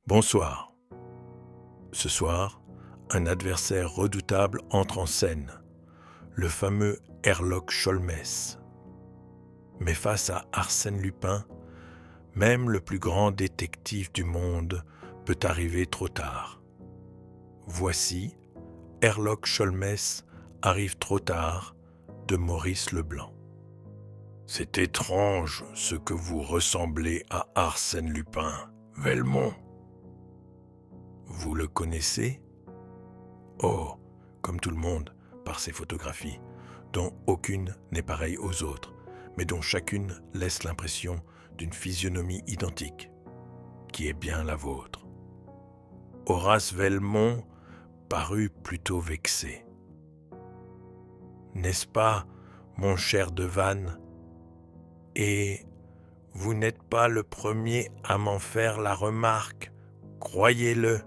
Bonsoir. Ce soir, un adversaire redoutable entre en scène, le fameux Herlock Sholmès. Mais face à Arsène Lupin, même le plus grand détective du monde peut arriver trop tard. Voici Herlock Sholmès arrive trop tard de Maurice Leblanc. C'est étrange ce que vous ressemblez à Arsène Lupin, Velmont. Vous le connaissez ? Oh, comme tout le monde, par ses photographies, dont aucune n'est pareille aux autres, mais dont chacune laisse l'impression d'une physionomie identique, qui est bien la vôtre. Horace Velmont parut plutôt vexé. N'est-ce pas, mon cher Devanne ? Et vous n'êtes pas le premier à m'en faire la remarque, croyez-le.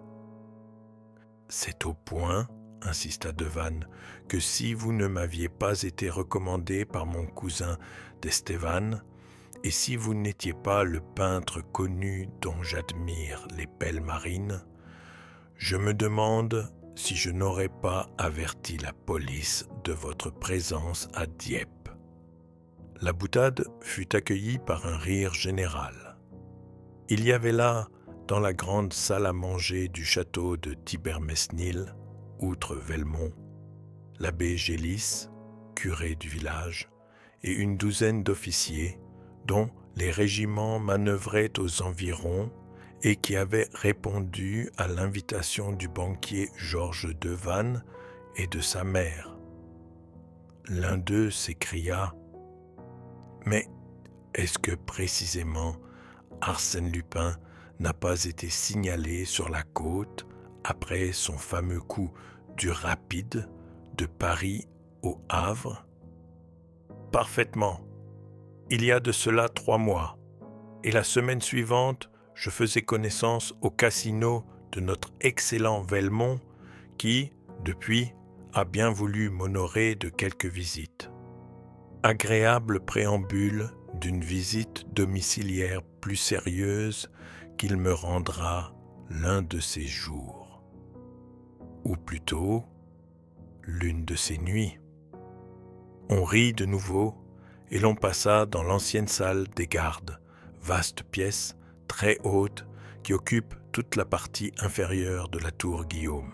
C'est au point, insista Devanne, que si vous ne m'aviez pas été recommandé par mon cousin d'Estevan, et si vous n'étiez pas le peintre connu dont j'admire les pelles marines, je me demande si je n'aurais pas averti la police de votre présence à Dieppe. La boutade fut accueillie par un rire général. Il y avait là, dans la grande salle à manger du château de Thibermesnil, outre Velmont, l'abbé Gélis, curé du village, et une douzaine d'officiers, dont les régiments manœuvraient aux environs et qui avaient répondu à l'invitation du banquier Georges Devanne et de sa mère. L'un d'eux s'écria « Mais est-ce que précisément Arsène Lupin n'a pas été signalé sur la côte après son fameux coup du rapide de Paris au Havre ? Parfaitement. Il y a de cela 3 mois, et la semaine suivante, je faisais connaissance au casino de notre excellent Velmont qui, depuis, a bien voulu m'honorer de quelques visites. Agréable préambule d'une visite domiciliaire plus sérieuse qu'il me rendra l'un de ces jours, ou plutôt l'une de ces nuits. On rit de nouveau et l'on passa dans l'ancienne salle des gardes, vaste pièce très haute qui occupe toute la partie inférieure de la tour Guillaume,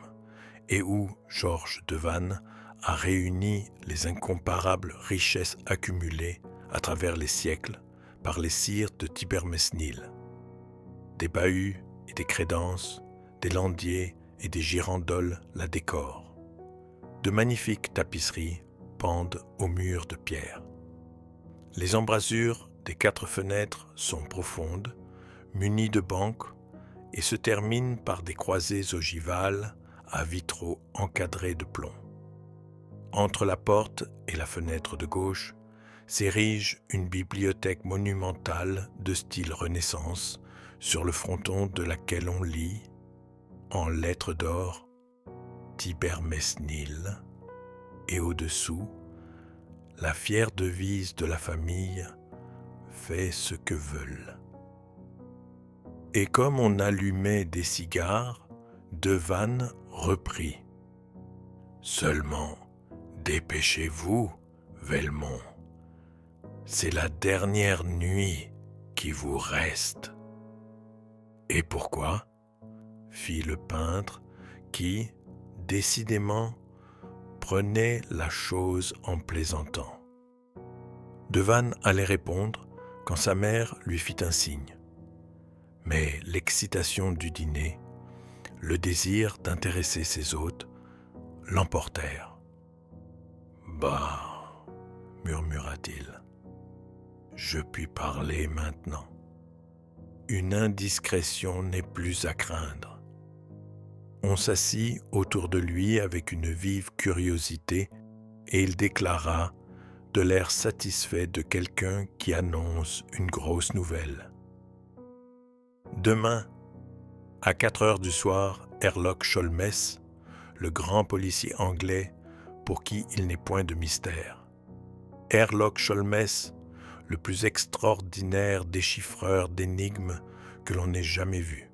et où Georges Devanne a réuni les incomparables richesses accumulées à travers les siècles par les sires de Thibermesnil. Des bahuts et des crédences, des landiers et des girandoles la décorent. De magnifiques tapisseries pendent aux murs de pierre. Les embrasures des 4 fenêtres sont profondes, munies de bancs, et se terminent par des croisées ogivales à vitraux encadrés de plomb. Entre la porte et la fenêtre de gauche s'érige une bibliothèque monumentale de style Renaissance, sur le fronton de laquelle on lit, en lettres d'or, Thibermesnil, et au-dessous, la fière devise de la famille « Fais ce que veulent ». Et comme on allumait des cigares, Devanne reprit. « Seulement, dépêchez-vous, Velmont. C'est la dernière nuit qui vous reste. » « Et pourquoi ?» fit le peintre qui, décidément, prenait la chose en plaisantant. Devanne allait répondre quand sa mère lui fit un signe. Mais l'excitation du dîner, le désir d'intéresser ses hôtes, l'emportèrent. « Bah, murmura-t-il, je puis parler maintenant. Une indiscrétion n'est plus à craindre. » On s'assit autour de lui avec une vive curiosité et il déclara, de l'air satisfait de quelqu'un qui annonce une grosse nouvelle. « Demain, à 4 heures du soir, Herlock Sholmès, le grand policier anglais pour qui il n'est point de mystère. Herlock Sholmès, le plus extraordinaire déchiffreur d'énigmes que l'on ait jamais vu.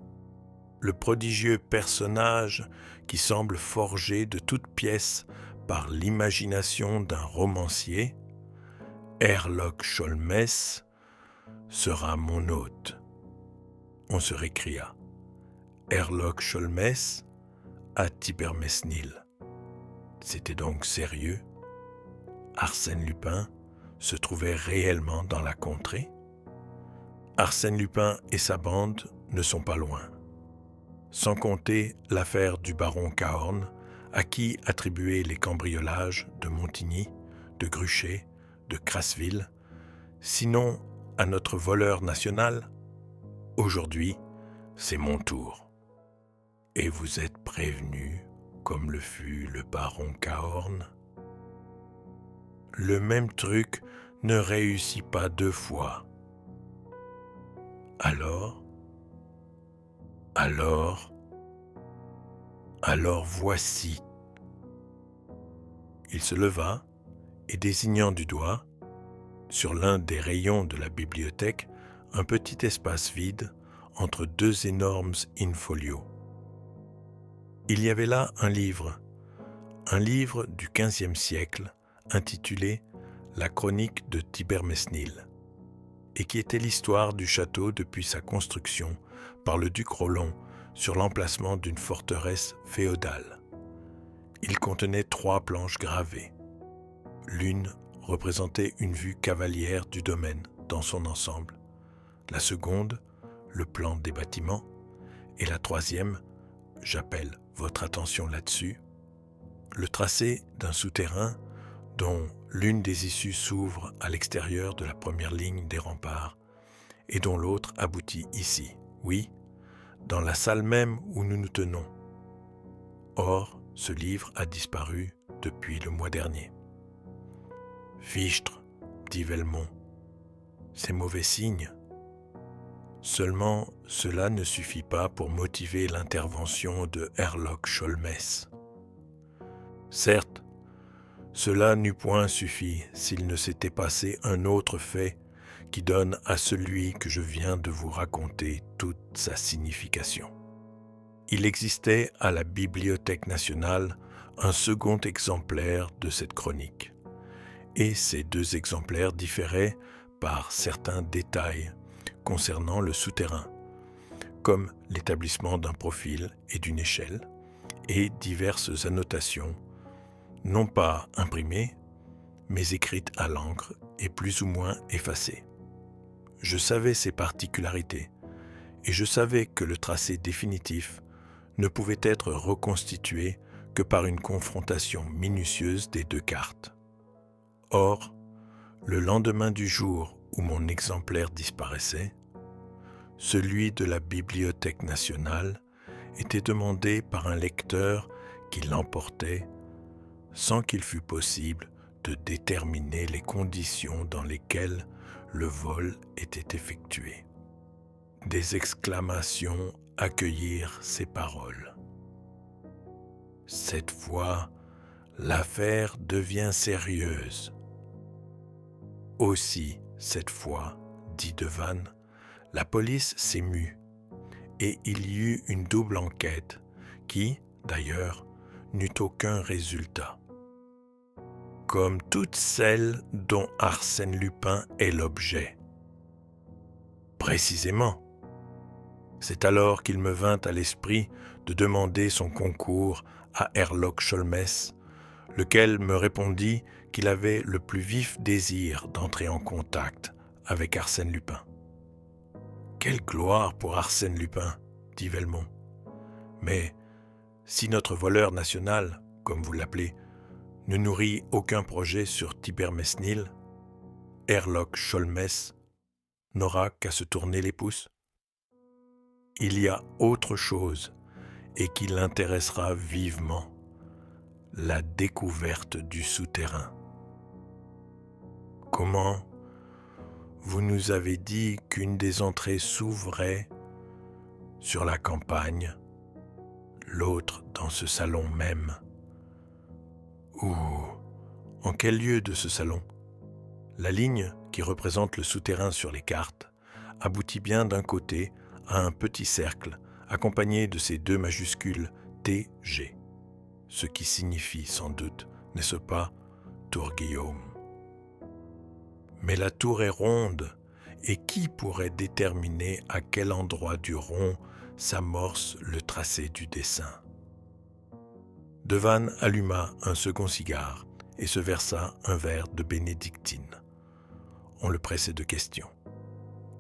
le prodigieux personnage qui semble forgé de toutes pièces par l'imagination d'un romancier, Herlock Sholmès, sera mon hôte. On se récria. Herlock Sholmès à Thibermesnil. C'était donc sérieux? Arsène Lupin se trouvait réellement dans la contrée? Arsène Lupin et sa bande ne sont pas loin. Sans compter l'affaire du baron Cahorn, à qui attribuer les cambriolages de Montigny, de Gruchet, de Crasseville, sinon à notre voleur national. Aujourd'hui, c'est mon tour. Et vous êtes prévenu, comme le fut le baron Cahorn. Le même truc ne réussit pas 2 fois. Alors voici. Il se leva et désignant du doigt, sur l'un des rayons de la bibliothèque, un petit espace vide entre 2 énormes in-folios. Il y avait là un livre du XVe siècle, intitulé « La chronique de Thibermesnil », et qui était l'histoire du château depuis sa construction par le duc Rollon sur l'emplacement d'une forteresse féodale. Il contenait 3 planches gravées. L'une représentait une vue cavalière du domaine dans son ensemble, la seconde, le plan des bâtiments, et la troisième, j'appelle votre attention là-dessus, le tracé d'un souterrain dont l'une des issues s'ouvre à l'extérieur de la première ligne des remparts et dont l'autre aboutit ici, oui, dans la salle même où nous nous tenons. Or, ce livre a disparu depuis le mois dernier. « Fichtre, dit Velmont, c'est mauvais signe. Seulement, cela ne suffit pas pour motiver l'intervention de Herlock Sholmès. Certes, cela n'eût point suffi s'il ne s'était passé un autre fait qui donne à celui que je viens de vous raconter toute sa signification. Il existait à la Bibliothèque nationale un second exemplaire de cette chronique, et ces 2 exemplaires différaient par certains détails concernant le souterrain, comme l'établissement d'un profil et d'une échelle, et diverses annotations, non pas imprimées, mais écrites à l'encre et plus ou moins effacées. Je savais ces particularités, et je savais que le tracé définitif ne pouvait être reconstitué que par une confrontation minutieuse des 2 cartes. Or, le lendemain du jour où mon exemplaire disparaissait, celui de la Bibliothèque nationale était demandé par un lecteur qui l'emportait sans qu'il fût possible de déterminer les conditions dans lesquelles le vol était effectué. Des exclamations accueillirent ces paroles. Cette fois, l'affaire devient sérieuse. Aussi, cette fois, dit Devanne, la police s'émut, et il y eut une double enquête qui, d'ailleurs, n'eut aucun résultat. Comme toutes celles dont Arsène Lupin est l'objet. Précisément. C'est alors qu'il me vint à l'esprit de demander son concours à Herlock Sholmès, lequel me répondit qu'il avait le plus vif désir d'entrer en contact avec Arsène Lupin. « Quelle gloire pour Arsène Lupin !» dit Velmont. « Mais si notre voleur national, comme vous l'appelez, ne nourrit aucun projet sur Thibermesnil, Herlock Sholmès n'aura qu'à se tourner les pouces. Il y a autre chose et qui l'intéressera vivement, la découverte du souterrain. Comment ? Vous nous avez dit qu'une des entrées s'ouvrait sur la campagne, l'autre dans ce salon même. Où ? En quel lieu de ce salon ? La ligne qui représente le souterrain sur les cartes aboutit bien d'un côté à un petit cercle accompagné de ces deux majuscules TG, ce qui signifie sans doute, n'est-ce pas, Tour Guillaume. Mais la tour est ronde, et qui pourrait déterminer à quel endroit du rond s'amorce le tracé du dessin? Devanne alluma un second cigare et se versa un verre de bénédictine. On le pressait de questions.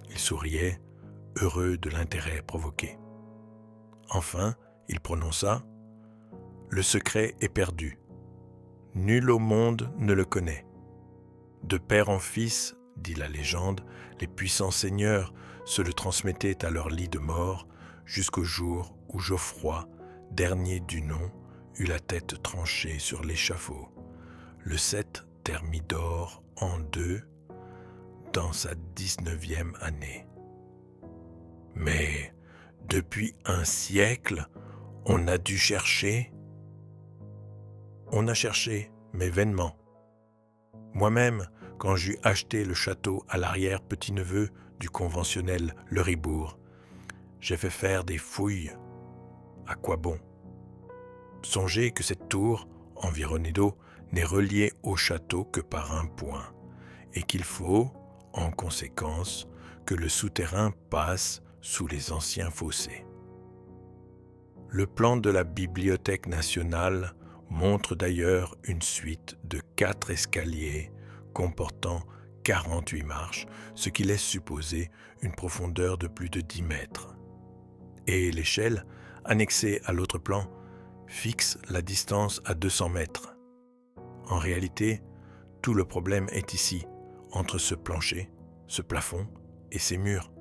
Il souriait, heureux de l'intérêt provoqué. Enfin, il prononça « Le secret est perdu. Nul au monde ne le connaît. De père en fils, dit la légende, les puissants seigneurs se le transmettaient à leur lit de mort jusqu'au jour où Geoffroy, dernier du nom, eut la tête tranchée sur l'échafaud, le 7 Thermidor en 2, dans sa 19e année. Mais depuis un siècle, on a dû chercher. On a cherché, mais vainement. Moi-même, quand j'eus acheté le château à l'arrière-petit-neveu du conventionnel Le Ribourg, j'ai fait faire des fouilles. À quoi bon? Songez que cette tour, environnée d'eau, n'est reliée au château que par un point, et qu'il faut, en conséquence, que le souterrain passe sous les anciens fossés. Le plan de la Bibliothèque nationale montre d'ailleurs une suite de 4 escaliers comportant 48 marches, ce qui laisse supposer une profondeur de plus de 10 mètres. Et l'échelle, annexée à l'autre plan, fixe la distance à 200 mètres. En réalité, tout le problème est ici, entre ce plancher, ce plafond et ces murs.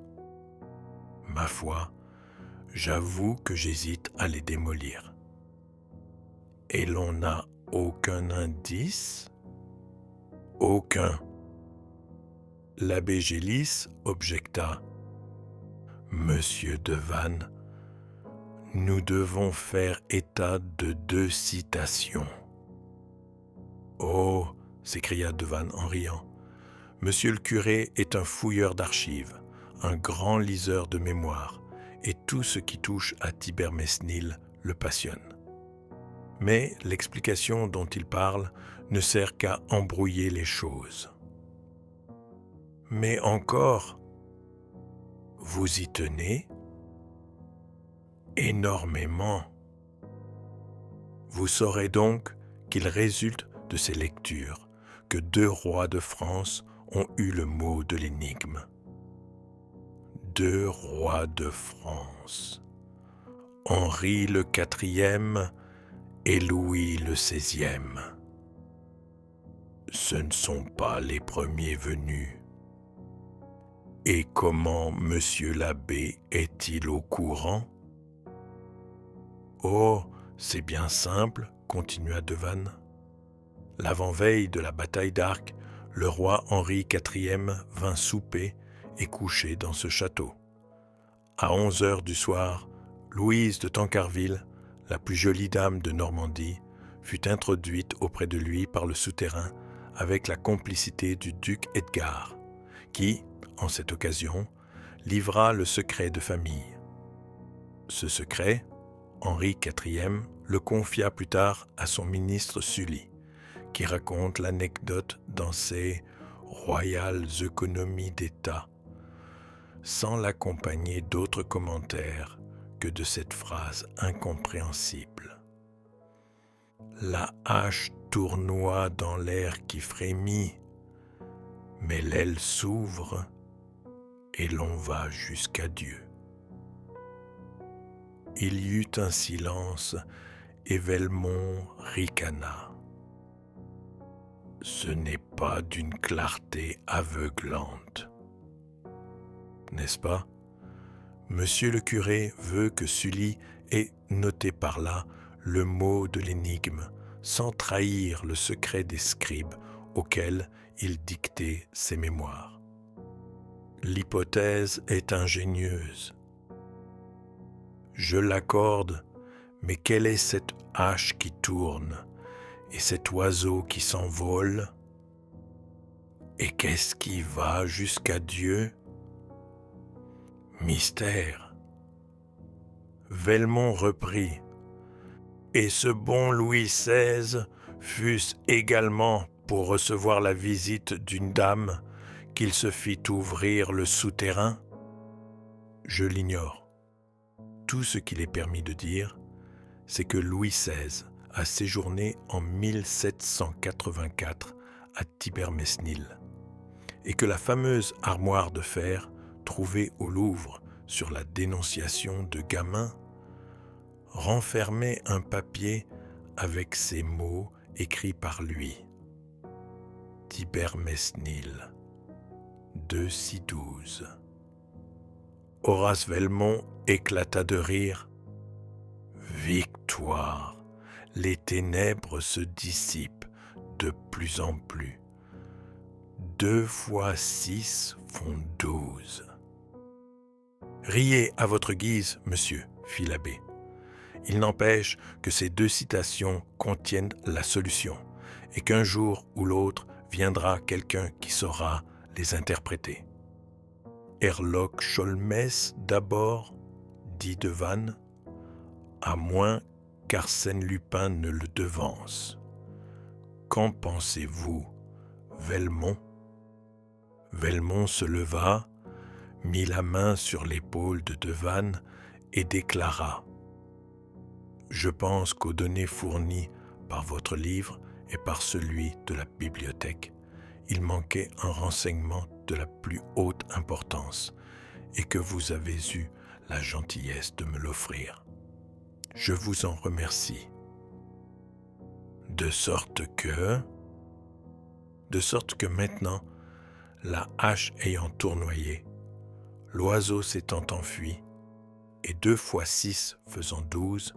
Ma foi, j'avoue que j'hésite à les démolir. Et l'on n'a aucun indice? Aucun. L'abbé Gélis objecta. Monsieur Devanne, nous devons faire état de 2 citations. Oh, s'écria Devanne en riant. Monsieur le curé est un fouilleur d'archives, un grand liseur de mémoire, et tout ce qui touche à Thibermesnil le passionne. Mais l'explication dont il parle ne sert qu'à embrouiller les choses. Mais encore, vous y tenez? Énormément. Vous saurez donc qu'il résulte de ces lectures que 2 rois de France ont eu le mot de l'énigme. 2 rois de France, Henri le IV et Louis le XVI. Ce ne sont pas les premiers venus. Et comment monsieur l'abbé est-il au courant? Oh, c'est bien simple, continua Devanne. L'avant-veille de la bataille d'Arques, le roi Henri IV vint souper et coucher dans ce château. À 11 heures du soir, Louise de Tancarville, la plus jolie dame de Normandie, fut introduite auprès de lui par le souterrain avec la complicité du duc Edgar, qui, en cette occasion, livra le secret de famille. Ce secret, Henri IV le confia plus tard à son ministre Sully, qui raconte l'anecdote dans ses « Royales économies d'État », sans l'accompagner d'autres commentaires que de cette phrase incompréhensible. La hache tournoie dans l'air qui frémit, mais l'aile s'ouvre et l'on va jusqu'à Dieu. Il y eut un silence et Velmont ricana. Ce n'est pas d'une clarté aveuglante. N'est-ce pas? Monsieur le curé veut que Sully ait noté par là le mot de l'énigme, sans trahir le secret des scribes auxquels il dictait ses mémoires. L'hypothèse est ingénieuse. Je l'accorde, mais quelle est cette hache qui tourne et cet oiseau qui s'envole? Et qu'est-ce qui va jusqu'à Dieu? Mystère. Velmont reprit. Et ce bon Louis XVI fût-ce également pour recevoir la visite d'une dame qu'il se fit ouvrir le souterrain? Je l'ignore. Tout ce qu'il est permis de dire, c'est que Louis XVI a séjourné en 1784 à Thibermesnil et que la fameuse armoire de fer trouvée au Louvre sur la dénonciation de Gamin renfermait un papier avec ces mots écrits par lui. Thibermesnil, 2-6-12. Horace Velmont éclata de rire. Victoire! Les ténèbres se dissipent de plus en plus. 2 fois 6 font 12. Riez à votre guise, monsieur, fit l'abbé. Il n'empêche que ces 2 citations contiennent la solution, et qu'un jour ou l'autre viendra quelqu'un qui saura les interpréter. Herlock Sholmès d'abord, dit Devanne, à moins qu'Arsène Lupin ne le devance. Qu'en pensez-vous, Velmont? Velmont se leva, mit la main sur l'épaule de Devanne et déclara: Je pense qu'aux données fournies par votre livre et par celui de la bibliothèque, il manquait un renseignement de la plus haute importance et que vous avez eu la gentillesse de me l'offrir. Je vous en remercie. De sorte que maintenant, la hache ayant tournoyé, l'oiseau s'étant enfui, et 2 fois 6 faisant 12,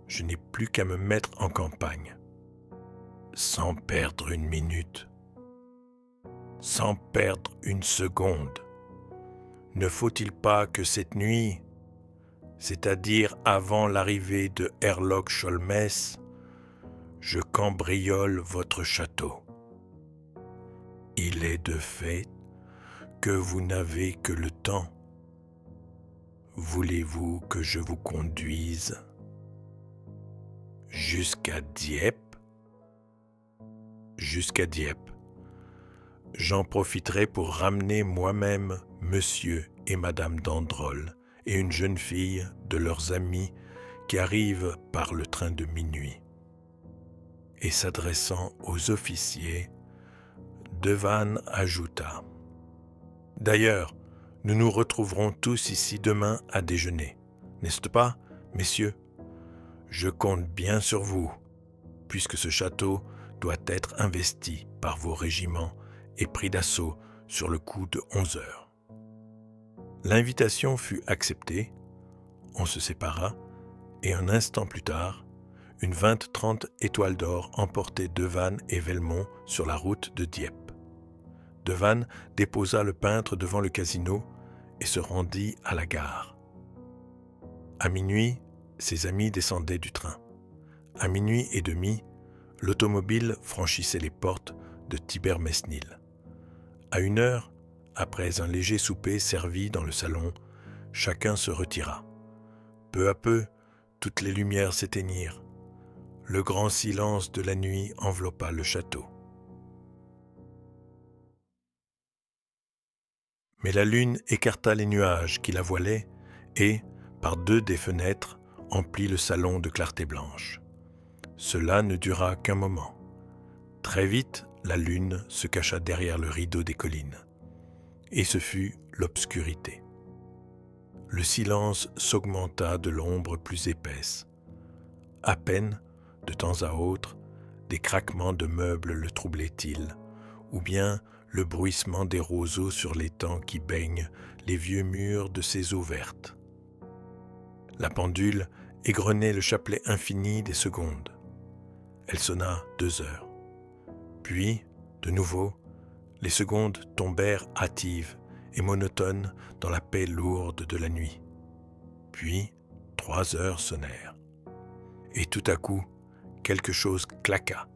je n'ai plus qu'à me mettre en campagne, sans perdre une minute, sans perdre une seconde. Ne faut-il pas que cette nuit, c'est-à-dire avant l'arrivée de Herlock Sholmès, je cambriole votre château? Il est de fait que vous n'avez que le temps. Voulez-vous que je vous conduise jusqu'à Dieppe? Jusqu'à Dieppe. J'en profiterai pour ramener moi-même monsieur et madame Dandrol et une jeune fille de leurs amis qui arrivent par le train de minuit. Et s'adressant aux officiers, Devanne ajouta: D'ailleurs, nous nous retrouverons tous ici demain à déjeuner, n'est-ce pas, messieurs? Je compte bien sur vous, puisque ce château doit être investi par vos régiments et pris d'assaut sur le coup de 11 heures. L'invitation fut acceptée, on se sépara, et un instant plus tard, une 20-30 étoiles d'or emportaient Devanne et Velmont sur la route de Dieppe. Devanne déposa le peintre devant le casino et se rendit à la gare. À minuit, ses amis descendaient du train. À minuit et demi, l'automobile franchissait les portes de Thibermesnil. À 1 heure, après un léger souper servi dans le salon, chacun se retira. Peu à peu, toutes les lumières s'éteignirent. Le grand silence de la nuit enveloppa le château. Mais la lune écarta les nuages qui la voilaient et, par 2 des fenêtres, emplit le salon de clarté blanche. Cela ne dura qu'un moment. Très vite, la lune se cacha derrière le rideau des collines. Et ce fut l'obscurité. Le silence s'augmenta de l'ombre plus épaisse. À peine, de temps à autre, des craquements de meubles le troublaient-ils, ou bien le bruissement des roseaux sur l'étang qui baigne les vieux murs de ces eaux vertes. La pendule égrenait le chapelet infini des secondes. Elle sonna 2 heures. Puis, de nouveau, les secondes tombèrent hâtives et monotones dans la paix lourde de la nuit. Puis, 3 heures sonnèrent. Et tout à coup, quelque chose claqua,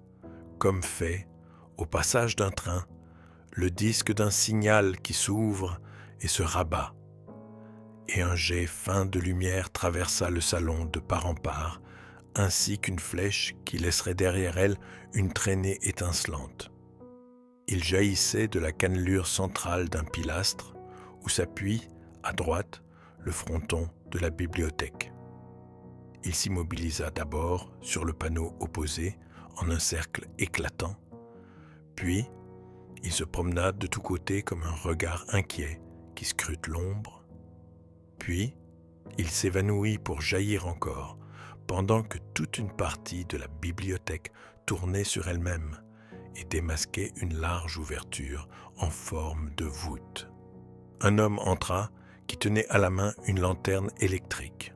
comme fait, au passage d'un train, le disque d'un signal qui s'ouvre et se rabat. et un jet fin de lumière traversa le salon de part en part, ainsi qu'une flèche qui laisserait derrière elle une traînée étincelante. Il jaillissait de la cannelure centrale d'un pilastre, où s'appuie, à droite, le fronton de la bibliothèque. Il s'immobilisa d'abord sur le panneau opposé, en un cercle éclatant, puis il se promena de tous côtés comme un regard inquiet qui scrute l'ombre, puis il s'évanouit pour jaillir encore, pendant que toute une partie de la bibliothèque tournait sur elle-même et démasquait une large ouverture en forme de voûte. Un homme entra qui tenait à la main une lanterne électrique.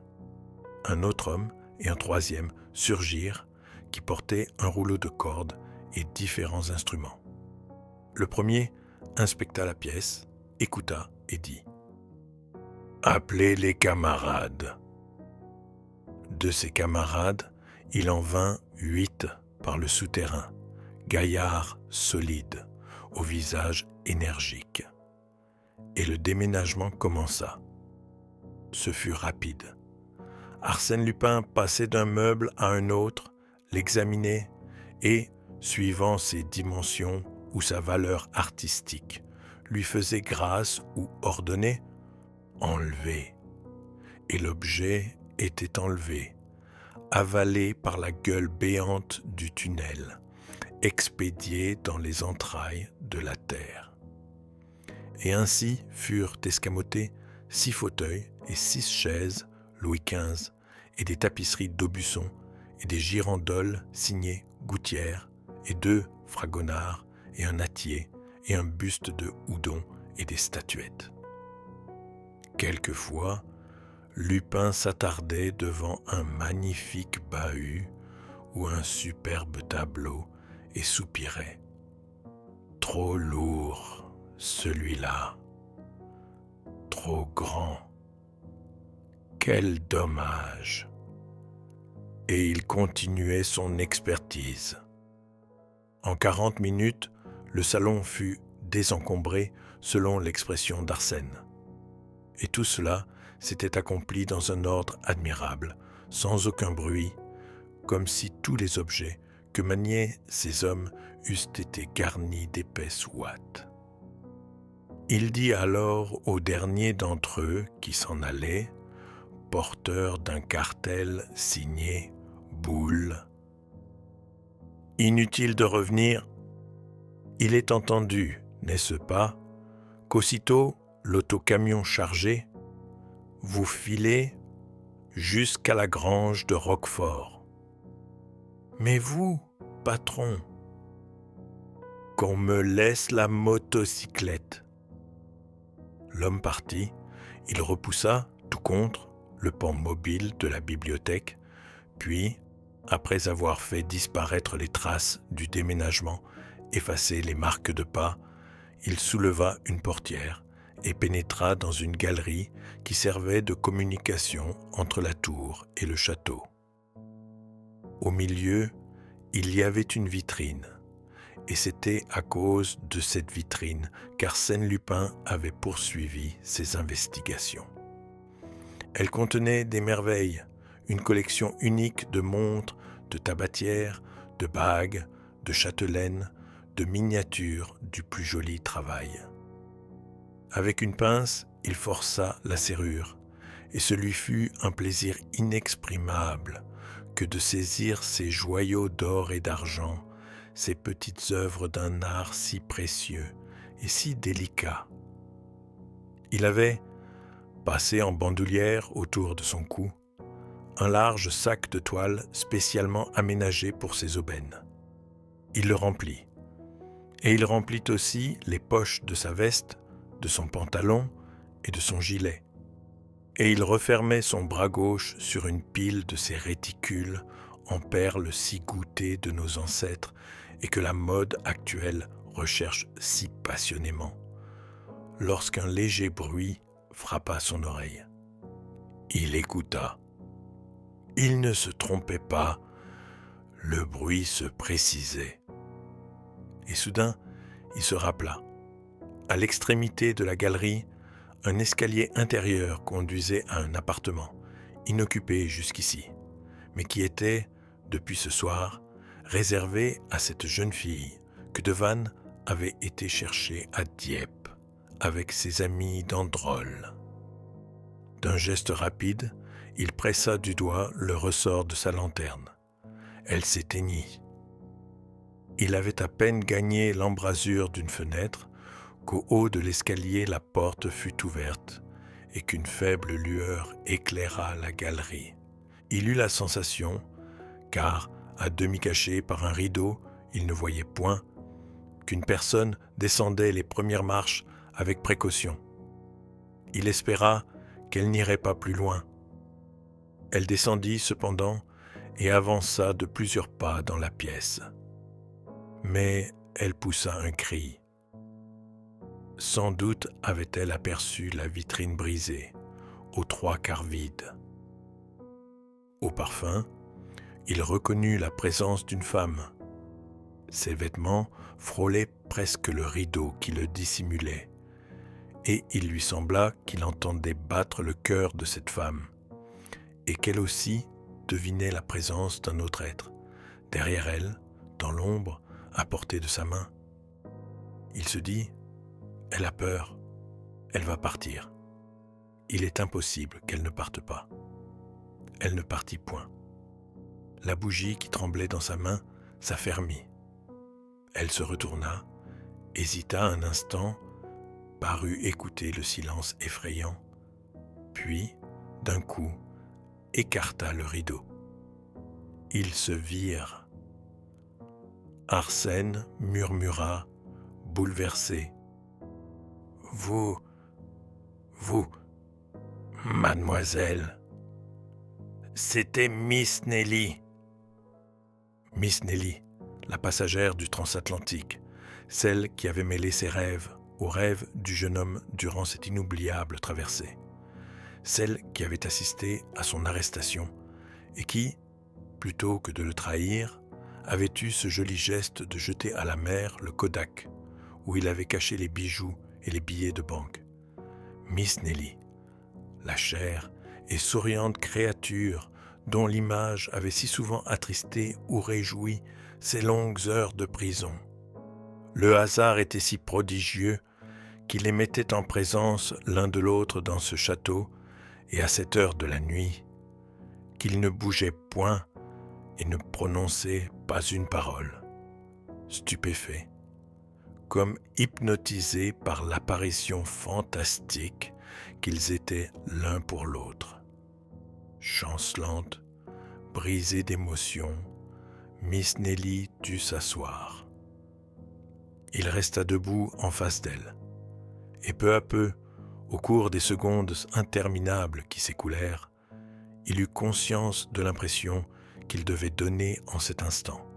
Un autre homme et un troisième surgirent qui portaient un rouleau de cordes et différents instruments. Le premier inspecta la pièce, écouta et dit « Appelez les camarades ». De ses camarades, il en vint 8 par le souterrain, gaillards solides, au visage énergique. Et le déménagement commença. Ce fut rapide. Arsène Lupin passait d'un meuble à un autre, l'examinait et, suivant ses dimensions ou sa valeur artistique, lui faisait grâce ou ordonnait « enlever ». Et l'objet était enlevé, avalé par la gueule béante du tunnel, expédié dans les entrailles de la terre. Et ainsi furent escamotés 6 fauteuils et 6 chaises Louis XV et des tapisseries d'Aubusson et des girandoles signées Gouttière et 2 Fragonard et un Nattier et un buste de Houdon et des statuettes. Quelquefois, Lupin s'attardait devant un magnifique bahut ou un superbe tableau et soupirait. Trop lourd, celui-là. Trop grand. Quel dommage. Et il continuait son expertise. En 40 minutes, le salon fut désencombré selon l'expression d'Arsène. Et tout cela s'était accompli dans un ordre admirable, sans aucun bruit, comme si tous les objets que maniaient ces hommes eussent été garnis d'épaisses ouates. Il dit alors au dernier d'entre eux qui s'en allait, porteur d'un cartel signé Boulle. « Inutile de revenir, il est entendu, n'est-ce pas, qu'aussitôt l'autocamion chargé, vous filez jusqu'à la grange de Roquefort. Mais vous, patron, qu'on me laisse la motocyclette. » L'homme partit, il repoussa, tout contre, le pan mobile de la bibliothèque, puis, après avoir fait disparaître les traces du déménagement, effacé les marques de pas, il souleva une portière et pénétra dans une galerie qui servait de communication entre la tour et le château. Au milieu, il y avait une vitrine, et c'était à cause de cette vitrine qu'Arsène Lupin avait poursuivi ses investigations. Elle contenait des merveilles, une collection unique de montres, de tabatières, de bagues, de châtelaines, de miniatures du plus joli travail. Avec une pince, il força la serrure, et ce lui fut un plaisir inexprimable que de saisir ces joyaux d'or et d'argent, ces petites œuvres d'un art si précieux et si délicat. Il avait, passé en bandoulière autour de son cou, un large sac de toile spécialement aménagé pour ses aubaines. Il le remplit. Et il remplit aussi les poches de sa veste, de son pantalon et de son gilet. Et il refermait son bras gauche sur une pile de ces réticules en perles si goûtées de nos ancêtres et que la mode actuelle recherche si passionnément, lorsqu'un léger bruit frappa son oreille. Il écouta. Il ne se trompait pas, le bruit se précisait. Et soudain, il se rappela. À l'extrémité de la galerie, Un escalier intérieur conduisait à un appartement, inoccupé jusqu'ici, mais qui était, depuis ce soir, réservé à cette jeune fille que Devanne avait été chercher à Dieppe avec ses amis d'Androl. D'un geste rapide, il pressa du doigt le ressort de sa lanterne. Elle s'éteignit. Il avait à peine gagné l'embrasure d'une fenêtre qu'au haut de l'escalier la porte fut ouverte et qu'une faible lueur éclaira la galerie. Il eut la sensation, car, à demi caché par un rideau, il ne voyait point, qu'une personne descendait les premières marches avec précaution. Il espéra qu'elle n'irait pas plus loin. Elle descendit cependant et avança de plusieurs pas dans la pièce. Mais elle poussa un cri. Sans doute avait-elle aperçu la vitrine brisée, aux trois quarts vide. Au parfum, il reconnut la présence d'une femme. Ses vêtements frôlaient presque le rideau qui le dissimulait, et il lui sembla qu'il entendait battre le cœur de cette femme, et qu'elle aussi devinait la présence d'un autre être, derrière elle, dans l'ombre, à portée de sa main. Il se dit, elle a peur, elle va partir. Il est impossible qu'elle ne parte pas. Elle ne partit point. La bougie qui tremblait dans sa main s'affermit. Elle se retourna, hésita un instant, parut écouter le silence effrayant, puis, d'un coup, écarta le rideau. Ils se virent. Arsène murmura, bouleversé. « Vous, mademoiselle, c'était Miss Nelly. » Miss Nelly, la passagère du transatlantique, celle qui avait mêlé ses rêves aux rêves du jeune homme durant cette inoubliable traversée, celle qui avait assisté à son arrestation et qui, plutôt que de le trahir, avait eu ce joli geste de jeter à la mer le Kodak, où il avait caché les bijoux et les billets de banque. Miss Nelly, la chère et souriante créature dont l'image avait si souvent attristé ou réjoui ces longues heures de prison. Le hasard était si prodigieux qu'il les mettait en présence l'un de l'autre dans ce château et à cette heure de la nuit, qu'ils ne bougeaient point et ne prononçaient pas une parole, stupéfaits, comme hypnotisés par l'apparition fantastique qu'ils étaient l'un pour l'autre. Chancelante, brisée d'émotion, Miss Nelly dut s'asseoir. Il resta debout en face d'elle, et peu à peu, au cours des secondes interminables qui s'écoulèrent, il eut conscience de l'impression qu'il devait donner en cet instant,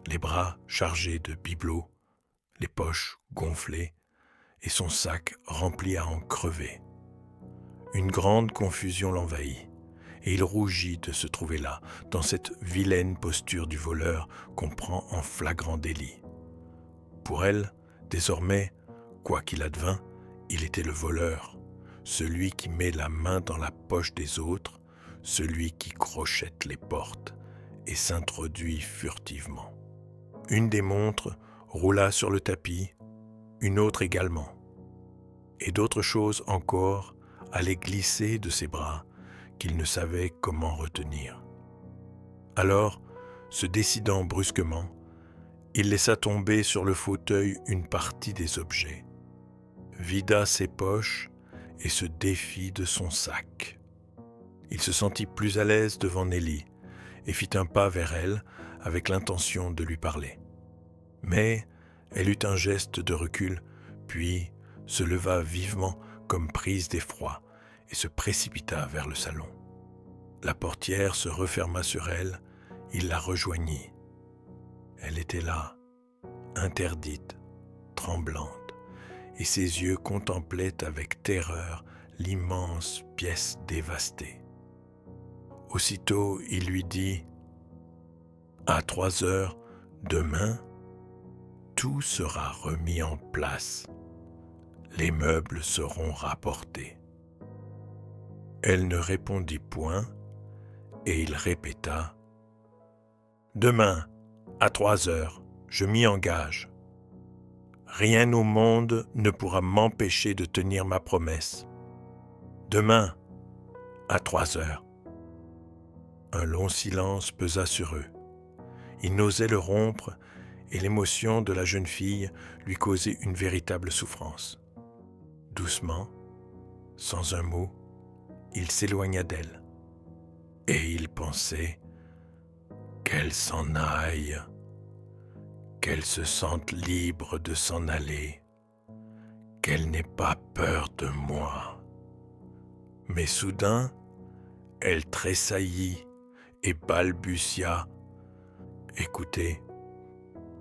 les bras chargés de bibelots, les poches gonflées et son sac rempli à en crever. Une grande confusion l'envahit, et il rougit de se trouver là, dans cette vilaine posture du voleur qu'on prend en flagrant délit. Pour elle, désormais, quoi qu'il advint, il était le voleur, celui qui met la main dans la poche des autres, celui qui crochette les portes et s'introduit furtivement. Une des montres roula sur le tapis, une autre également, et d'autres choses encore allaient glisser de ses bras qu'il ne savait comment retenir. Alors, se décidant brusquement, il laissa tomber sur le fauteuil une partie des objets, vida ses poches et se défit de son sac. Il se sentit plus à l'aise devant Nelly et fit un pas vers elle avec l'intention de lui parler. Mais elle eut un geste de recul, puis se leva vivement comme prise d'effroi et se précipita vers le salon. La portière se referma sur elle, il la rejoignit. Elle était là, interdite, tremblante, et ses yeux contemplaient avec terreur l'immense pièce dévastée. Aussitôt, il lui dit « À 3 heures, demain, tout sera remis en place. les meubles seront rapportés. » Elle ne répondit point, et il répéta : « Demain, à 3 heures, je m'y engage. Rien au monde ne pourra m'empêcher de tenir ma promesse. Demain, à 3 heures. » Un long silence pesa sur eux. Il n'osait le rompre, et l'émotion de la jeune fille lui causait une véritable souffrance. Doucement, sans un mot, il s'éloigna d'elle. Et il pensait qu'elle s'en aille, qu'elle se sente libre de s'en aller, qu'elle n'ait pas peur de moi. Mais soudain, elle tressaillit et balbutia : « Écoutez,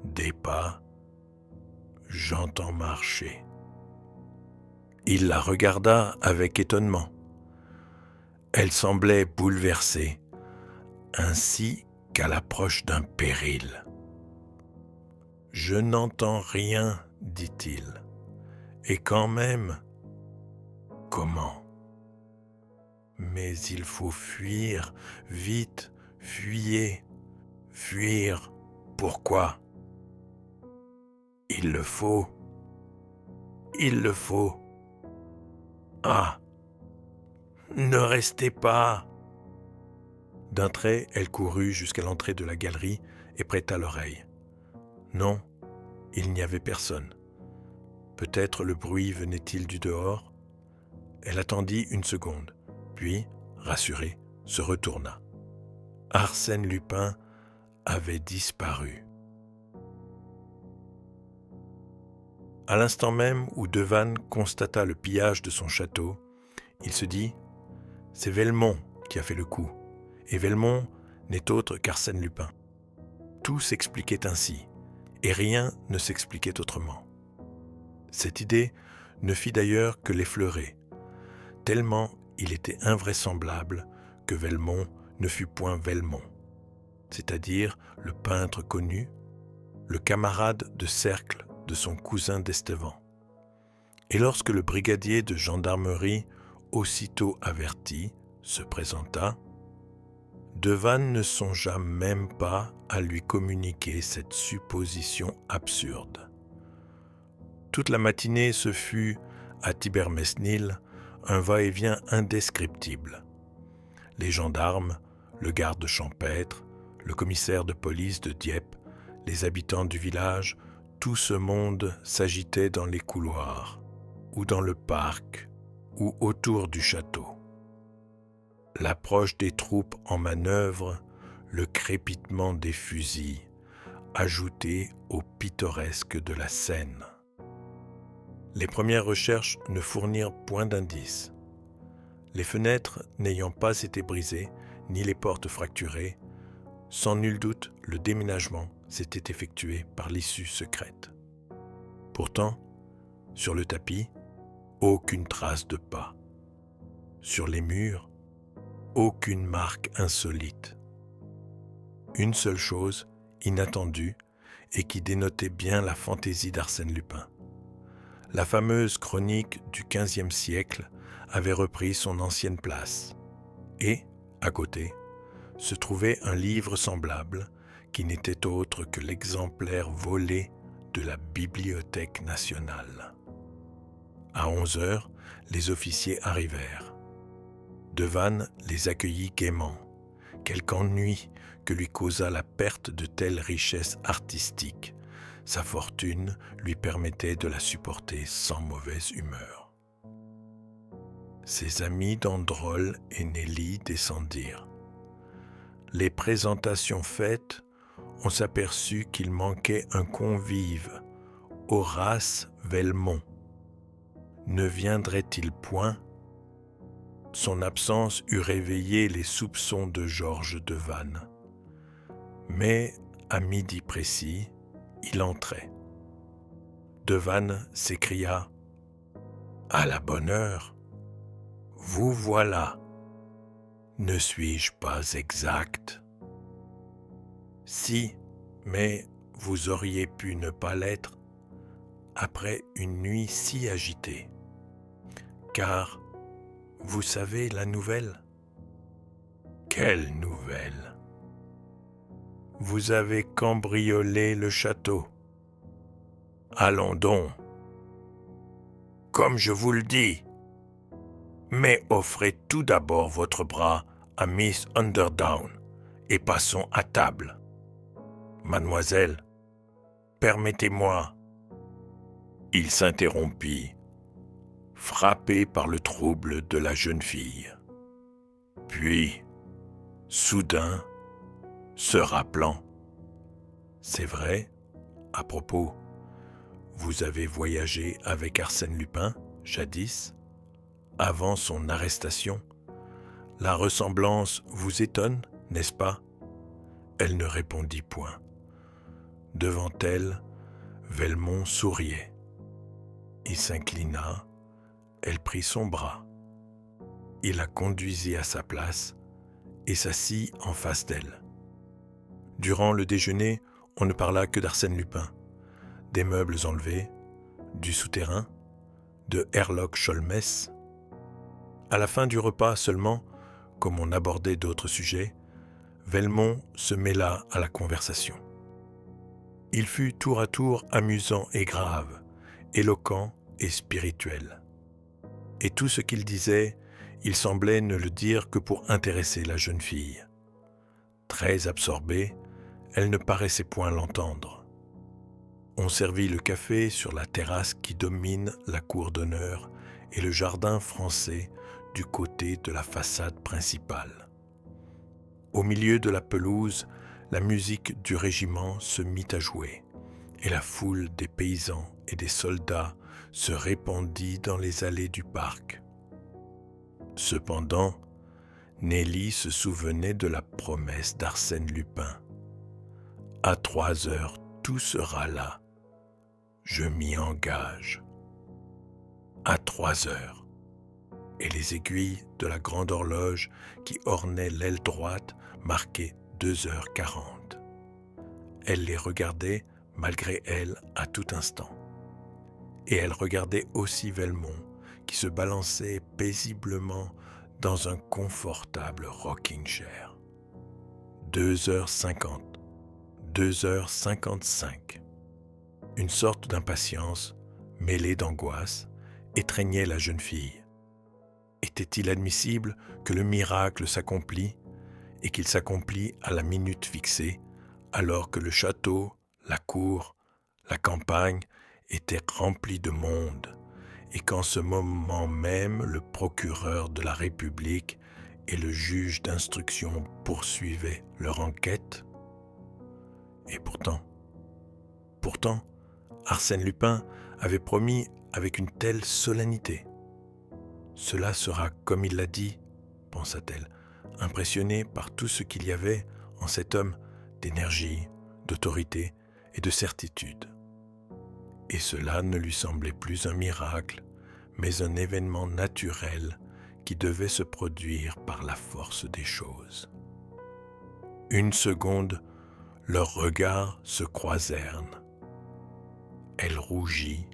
des pas, j'entends marcher. » Il la regarda avec étonnement. Elle semblait bouleversée, ainsi qu'à l'approche d'un péril. « Je n'entends rien, dit-il. Et quand même, comment ? Mais il faut fuir, vite, fuyez, fuir. Pourquoi ? Il le faut. Il le faut. Ah ! Ne restez pas !» D'un trait, elle courut jusqu'à l'entrée de la galerie et prêta l'oreille. Non, il n'y avait personne. Peut-être le bruit venait-il du dehors ? Elle attendit une seconde, puis, rassurée, se retourna. Arsène Lupin avait disparu. À l'instant même où Devanne constata le pillage de son château, il se dit : « C'est Velmont qui a fait le coup, et Velmont n'est autre qu'Arsène Lupin. » Tout s'expliquait ainsi, et rien ne s'expliquait autrement. Cette idée ne fit d'ailleurs que l'effleurer, tellement il était invraisemblable que Velmont ne fût point Velmont, c'est-à-dire le peintre connu, le camarade de cercle de son cousin d'Estevan. Et lorsque le brigadier de gendarmerie, aussitôt averti, se présenta, Devanne ne songea même pas à lui communiquer cette supposition absurde. Toute la matinée, ce fut, à Thibermesnil, un va-et-vient indescriptible. Les gendarmes, le garde champêtre, le commissaire de police de Dieppe, les habitants du village, tout ce monde s'agitait dans les couloirs, ou dans le parc, ou autour du château. L'approche des troupes en manœuvre, le crépitement des fusils, ajouté au pittoresque de la scène. Les premières recherches ne fournirent point d'indices. Les fenêtres n'ayant pas été brisées, ni les portes fracturées, sans nul doute le déménagement s'était effectué par l'issue secrète. Pourtant, sur le tapis, aucune trace de pas. Sur les murs, aucune marque insolite. Une seule chose, inattendue, et qui dénotait bien la fantaisie d'Arsène Lupin. La fameuse chronique du XVe siècle avait repris son ancienne place. Et, à côté, se trouvait un livre semblable qui n'était autre que l'exemplaire volé de la Bibliothèque nationale. À 11 heures, les officiers arrivèrent. Devanne les accueillit gaiement. Quelque ennui que lui causa la perte de telles richesses artistiques. Sa fortune lui permettait de la supporter sans mauvaise humeur. Ses amis d'Androl et Nelly descendirent. Les présentations faites, on s'aperçut qu'il manquait un convive, Horace Velmont. Ne viendrait-il point ? Son absence eût réveillé les soupçons de Georges Devanne. Mais, à midi précis, il entrait. Devanne s'écria : « À la bonne heure, vous voilà. Ne suis-je pas exact ? » « Si, mais vous auriez pu ne pas l'être. après une nuit si agitée. Car, vous savez la nouvelle? Quelle nouvelle? Vous avez cambriolé le château. Allons donc. Comme je vous le dis. Mais offrez tout d'abord votre bras à Miss Underdown et passons à table. Mademoiselle, permettez-moi. Il s'interrompit, frappé par le trouble de la jeune fille. Puis, soudain, se rappelant, « C'est vrai, à propos, vous avez voyagé avec Arsène Lupin, jadis, avant son arrestation. La ressemblance vous étonne, n'est-ce pas ?» Elle ne répondit point. Devant elle, Velmont souriait. Il s'inclina, elle prit son bras. Il la conduisit à sa place et s'assit en face d'elle. Durant le déjeuner, on ne parla que d'Arsène Lupin, des meubles enlevés, du souterrain, de Herlock Sholmès. À la fin du repas seulement, comme on abordait d'autres sujets, Velmont se mêla à la conversation. Il fut tour à tour amusant et grave, éloquent et spirituel. Et tout ce qu'il disait, il semblait ne le dire que pour intéresser la jeune fille. Très absorbée, elle ne paraissait point l'entendre. On servit le café sur la terrasse qui domine la cour d'honneur et le jardin français du côté de la façade principale. Au milieu de la pelouse, la musique du régiment se mit à jouer, et la foule des paysans et des soldats se répandit dans les allées du parc. Cependant, Nelly se souvenait de la promesse d'Arsène Lupin. « À 3 heures, tout sera là. Je m'y engage. » À 3 heures. Et les aiguilles de la grande horloge qui ornait l'aile droite marquaient 2h40. Elle les regardait malgré elle à tout instant. Et elle regardait aussi Velmont qui se balançait paisiblement dans un confortable rocking chair. 2h50, 2h55. Une sorte d'impatience, mêlée d'angoisse, étreignait la jeune fille. Était-il admissible que le miracle s'accomplît et qu'il s'accomplit à la minute fixée, alors que le château, la cour, la campagne étaient remplis de monde, et qu'en ce moment même le procureur de la République et le juge d'instruction poursuivaient leur enquête? Et pourtant, Arsène Lupin avait promis avec une telle solennité. Cela sera comme il l'a dit, pensa-t-elle, impressionnée par tout ce qu'il y avait en cet homme d'énergie, d'autorité et de certitude. Et cela ne lui semblait plus un miracle, mais un événement naturel qui devait se produire par la force des choses. Une seconde, leurs regards se croisèrent. Elle rougit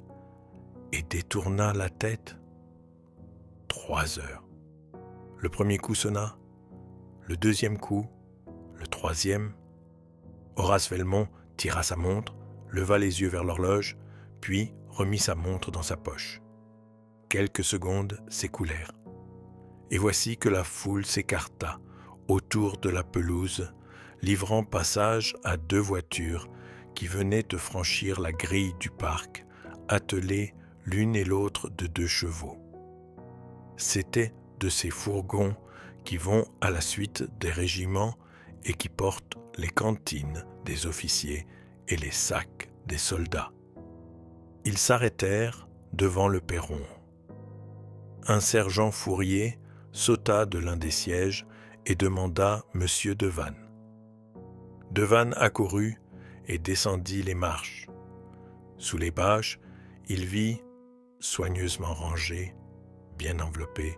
et détourna la tête. 3 heures. Le premier coup sonna, le deuxième coup, le troisième. Horace Velmont tira sa montre, leva les yeux vers l'horloge, puis remit sa montre dans sa poche. Quelques secondes s'écoulèrent. Et voici que la foule s'écarta autour de la pelouse, livrant passage à 2 voitures qui venaient de franchir la grille du parc, attelées l'une et l'autre de 2 chevaux. C'étaient de ces fourgons qui vont à la suite des régiments et qui portent les cantines des officiers et les sacs des soldats. Ils s'arrêtèrent devant le perron. Un sergent Fourier sauta de l'un des sièges et demanda Monsieur Devanne. Devanne accourut et descendit les marches. Sous les bâches, il vit, soigneusement rangés, bien enveloppés,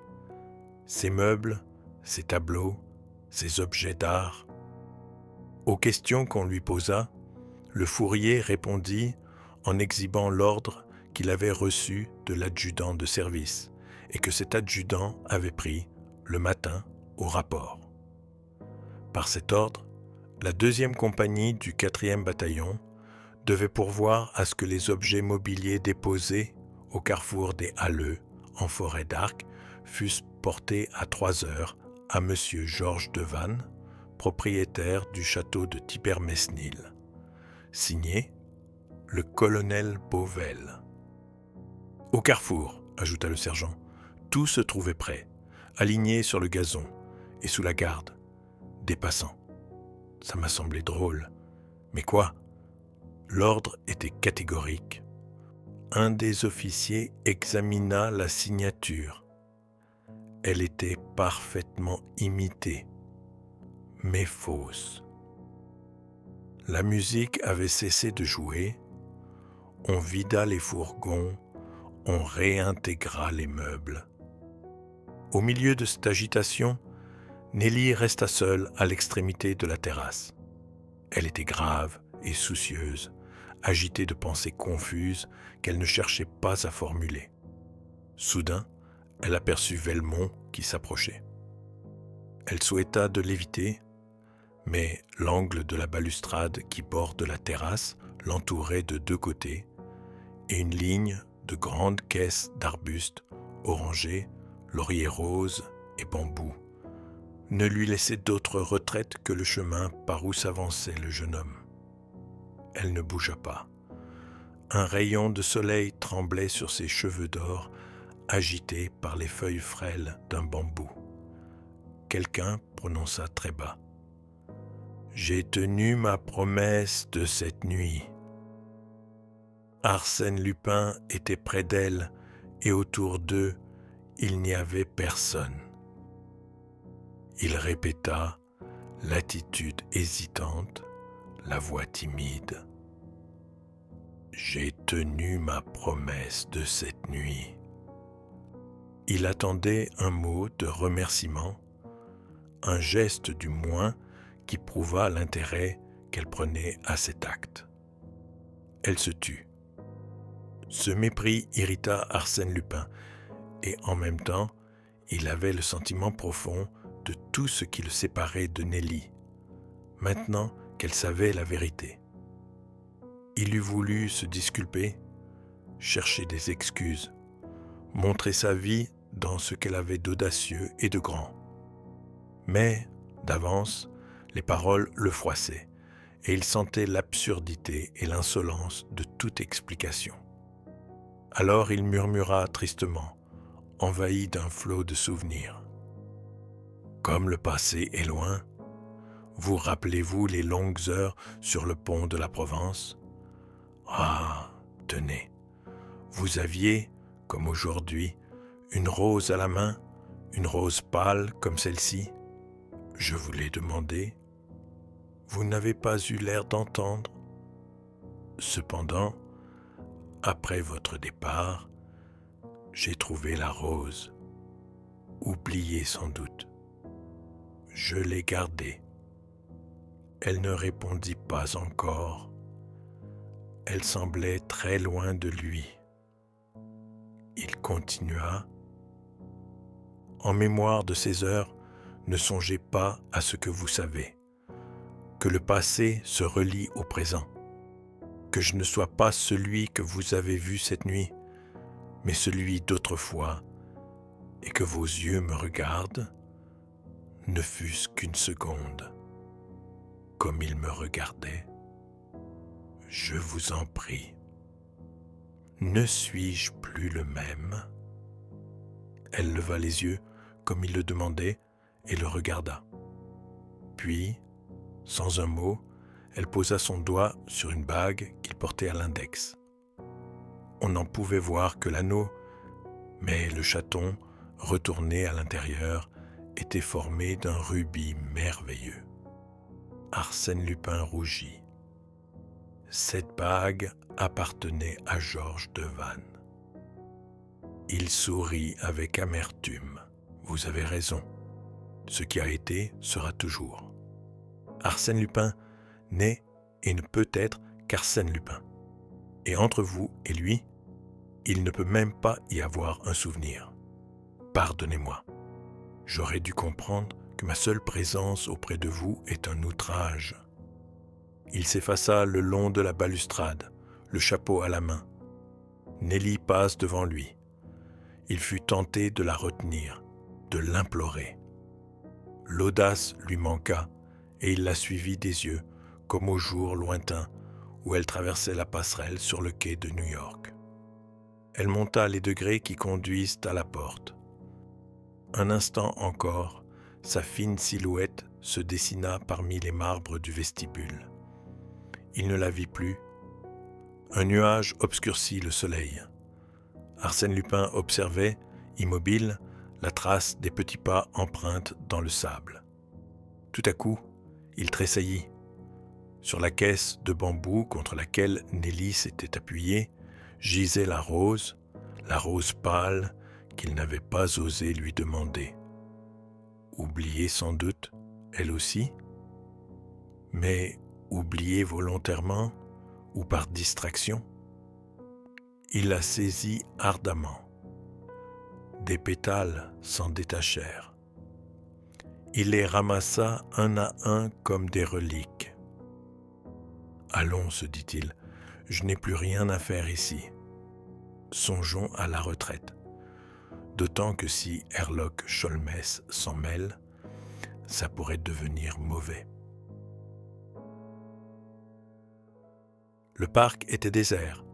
ses meubles, ses tableaux, ses objets d'art. Aux questions qu'on lui posa, le Fourier répondit en exhibant l'ordre qu'il avait reçu de l'adjudant de service et que cet adjudant avait pris le matin au rapport. Par cet ordre, la 2e compagnie du 4e bataillon devait pourvoir à ce que les objets mobiliers déposés au carrefour des Halleux, en forêt d'Arc, fussent portés à 3 heures à M. Georges Devanne, propriétaire du château de Thibermesnil. Signé le colonel Beauvel. Au carrefour, ajouta le sergent, tout se trouvait prêt, aligné sur le gazon et sous la garde des passants. Ça m'a semblé drôle. Mais quoi? L'ordre était catégorique. Un des officiers examina la signature. Elle était parfaitement imitée, mais fausse. La musique avait cessé de jouer. On vida les fourgons, on réintégra les meubles. Au milieu de cette agitation, Nelly resta seule à l'extrémité de la terrasse. Elle était grave et soucieuse, agitée de pensées confuses qu'elle ne cherchait pas à formuler. Soudain, elle aperçut Velmont qui s'approchait. Elle souhaita de l'éviter, mais l'angle de la balustrade qui borde la terrasse l'entourait de 2 côtés, et une ligne de grandes caisses d'arbustes, orangers, lauriers roses et bambous ne lui laissait d'autre retraite que le chemin par où s'avançait le jeune homme. Elle ne bougea pas. Un rayon de soleil tremblait sur ses cheveux d'or, agités par les feuilles frêles d'un bambou. Quelqu'un prononça très bas: « J'ai tenu ma promesse de cette nuit. » Arsène Lupin était près d'elle et autour d'eux, il n'y avait personne. Il répéta, l'attitude hésitante, la voix timide. « J'ai tenu ma promesse de cette nuit. » Il attendait un mot de remerciement, un geste du moins qui prouvât l'intérêt qu'elle prenait à cet acte. Elle se tut. Ce mépris irrita Arsène Lupin, et en même temps, il avait le sentiment profond de tout ce qui le séparait de Nelly, maintenant qu'elle savait la vérité. Il eût voulu se disculper, chercher des excuses, montrer sa vie dans ce qu'elle avait d'audacieux et de grand. Mais, d'avance, les paroles le froissaient, et il sentait l'absurdité et l'insolence de toute explication. Alors il murmura tristement, envahi d'un flot de souvenirs. « Comme le passé est loin, vous rappelez-vous les longues heures sur le pont de la Provence? Ah, tenez, vous aviez, comme aujourd'hui, une rose à la main, une rose pâle comme celle-ci. Je vous l'ai demandé. Vous n'avez pas eu l'air d'entendre. Cependant, après votre départ, j'ai trouvé la rose, oubliée sans doute. Je l'ai gardée. Elle ne répondit pas encore. Elle semblait très loin de lui. Il continua. En mémoire de ces heures, ne songez pas à ce que vous savez, que le passé se relie au présent, que je ne sois pas celui que vous avez vu cette nuit, mais celui d'autrefois, et que vos yeux me regardent, ne fût-ce qu'une seconde, comme ils me regardaient. Je vous en prie. Ne suis-je plus le même? Elle leva les yeux, comme il le demandait, et le regarda. Puis, sans un mot, elle posa son doigt sur une bague qu'il portait à l'index. On n'en pouvait voir que l'anneau, mais le chaton, retourné à l'intérieur, était formé d'un rubis merveilleux. Arsène Lupin rougit. Cette bague appartenait à Georges Devanne. Il sourit avec amertume. Vous avez raison. Ce qui a été sera toujours. Arsène Lupin n'est et ne peut être qu'Arsène Lupin. Et entre vous et lui, Il ne peut même pas y avoir un souvenir. Pardonnez-moi. J'aurais dû comprendre que ma seule présence auprès de vous est un outrage. Il s'effaça le long de la balustrade, le chapeau à la main. Nelly passe devant lui. Il fut tenté de la retenir, de l'implorer. L'audace lui manqua et il la suivit des yeux, comme au jour lointain où elle traversait la passerelle sur le quai de New York. Elle monta les degrés qui conduisent à la porte. Un instant encore, sa fine silhouette se dessina parmi les marbres du vestibule. Il ne la vit plus. Un nuage obscurcit le soleil. Arsène Lupin observait, immobile, la trace des petits pas empreintes dans le sable. Tout à coup, il tressaillit. Sur la caisse de bambou contre laquelle Nelly s'était appuyée, gisait la rose pâle qu'il n'avait pas osé lui demander. Oubliée sans doute, elle aussi, mais oubliée volontairement ou par distraction. Il la saisit ardemment. Des pétales s'en détachèrent. Il les ramassa un à un comme des reliques. « Allons, se dit-il, je n'ai plus rien à faire ici. Songeons à la retraite. D'autant que si Herlock Sholmès s'en mêle, ça pourrait devenir mauvais. » Le parc était désert.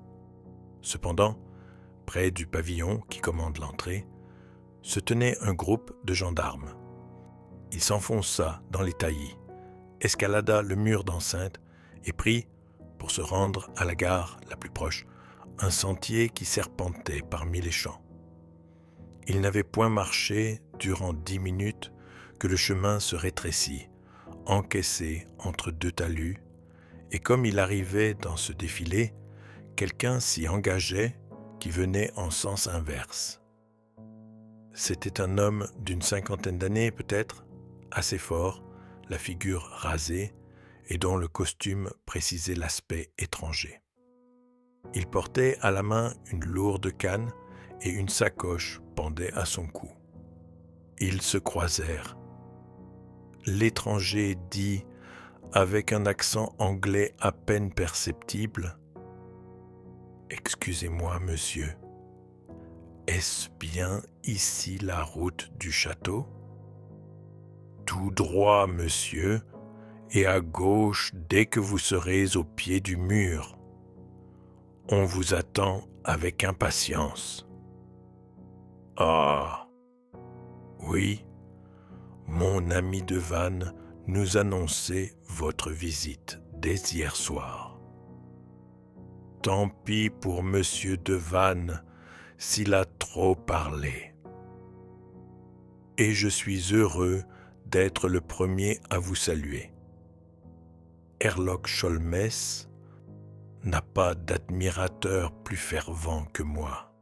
Cependant, près du pavillon qui commande l'entrée, se tenait un groupe de gendarmes. Il s'enfonça dans les taillis, escalada le mur d'enceinte et prit, pour se rendre à la gare la plus proche, un sentier qui serpentait parmi les champs. Il n'avait point marché durant 10 minutes que le chemin se rétrécit, encaissé entre deux talus, et comme il arrivait dans ce défilé, quelqu'un s'y engageait qui venait en sens inverse. C'était un homme d'une 50aine d'années peut-être, assez fort, la figure rasée et dont le costume précisait l'aspect étranger. Il portait à la main une lourde canne et une sacoche pendait à son cou. Ils se croisèrent. L'étranger dit, avec un accent anglais à peine perceptible, « Excusez-moi, monsieur, est-ce bien ici la route du château ? » ?»« Tout droit, monsieur, et à gauche dès que vous serez au pied du mur. On vous attend avec impatience. »« Ah, oui, mon ami Devanne nous annonçait votre visite dès hier soir. Tant pis pour monsieur Devanne s'il a trop parlé. Et je suis heureux d'être le premier à vous saluer. Herlock Sholmès n'a pas d'admirateur plus fervent que moi. »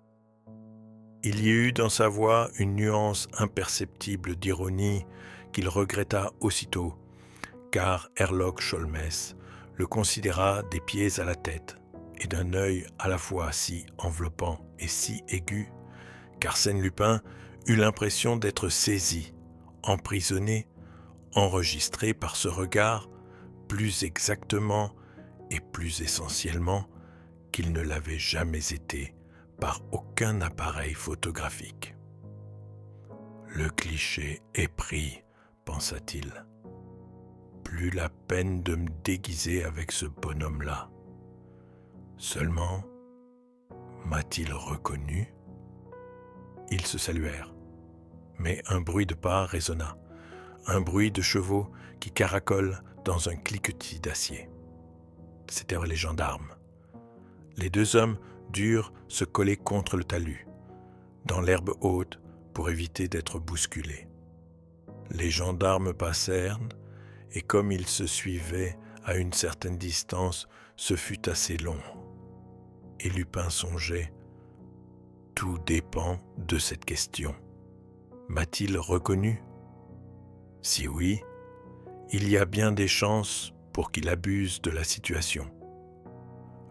Il y eut dans sa voix une nuance imperceptible d'ironie qu'il regretta aussitôt, car Herlock Sholmès le considéra des pieds à la tête et d'un œil à la fois si enveloppant et si aigu qu'Arsène Lupin eut l'impression d'être saisi, emprisonné, enregistré par ce regard plus exactement et plus essentiellement qu'il ne l'avait jamais été par aucun appareil photographique. « Le cliché est pris, pensa-t-il. Plus la peine de me déguiser avec ce bonhomme-là. Seulement, m'a-t-il reconnu ? » Ils se saluèrent, mais un bruit de pas résonna, un bruit de chevaux qui caracolent dans un cliquetis d'acier. C'étaient les gendarmes. Les deux hommes durent se coller contre le talus, dans l'herbe haute, pour éviter d'être bousculés. Les gendarmes passèrent, et comme ils se suivaient à une certaine distance, ce fut assez long. Et Lupin songeait, « Tout dépend de cette question. M'a-t-il reconnu ? Si oui, il y a bien des chances pour qu'il abuse de la situation.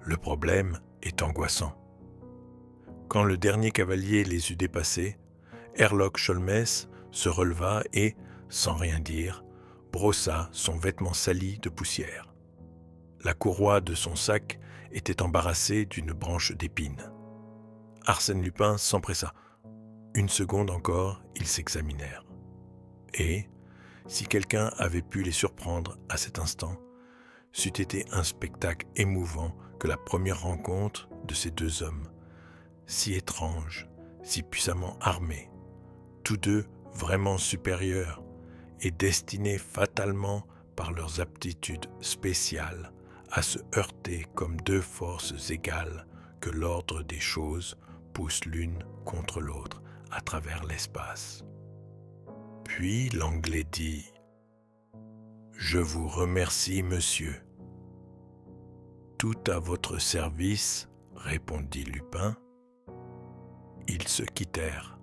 Le problème est angoissant. Quand le dernier cavalier les eut dépassés, Herlock Sholmès se releva et, sans rien dire, brossa son vêtement sali de poussière. La courroie de son sac était embarrassée d'une branche d'épine. Arsène Lupin s'empressa. Une seconde encore, ils s'examinèrent. Et, si quelqu'un avait pu les surprendre à cet instant, c'eût été un spectacle émouvant que la première rencontre de ces deux hommes, si étranges, si puissamment armés, tous deux vraiment supérieurs et destinés fatalement par leurs aptitudes spéciales à se heurter comme deux forces égales que l'ordre des choses pousse l'une contre l'autre à travers l'espace. Puis l'Anglais dit « Je vous remercie, monsieur. »« Tout à votre service, » répondit Lupin. Ils se quittèrent.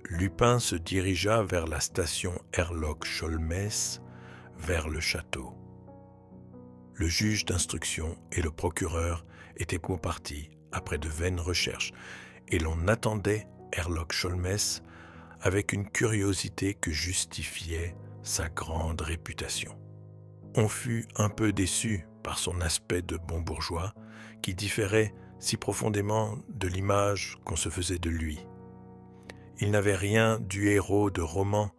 Lupin se dirigea vers la station Herlock Sholmès, vers le château. Le juge d'instruction et le procureur étaient compartis après de vaines recherches, et l'on attendait Herlock Sholmès avec une curiosité que justifiait sa grande réputation. On fut un peu déçu par son aspect de bon bourgeois qui différait si profondément de l'image qu'on se faisait de lui. Il n'avait rien du héros de roman,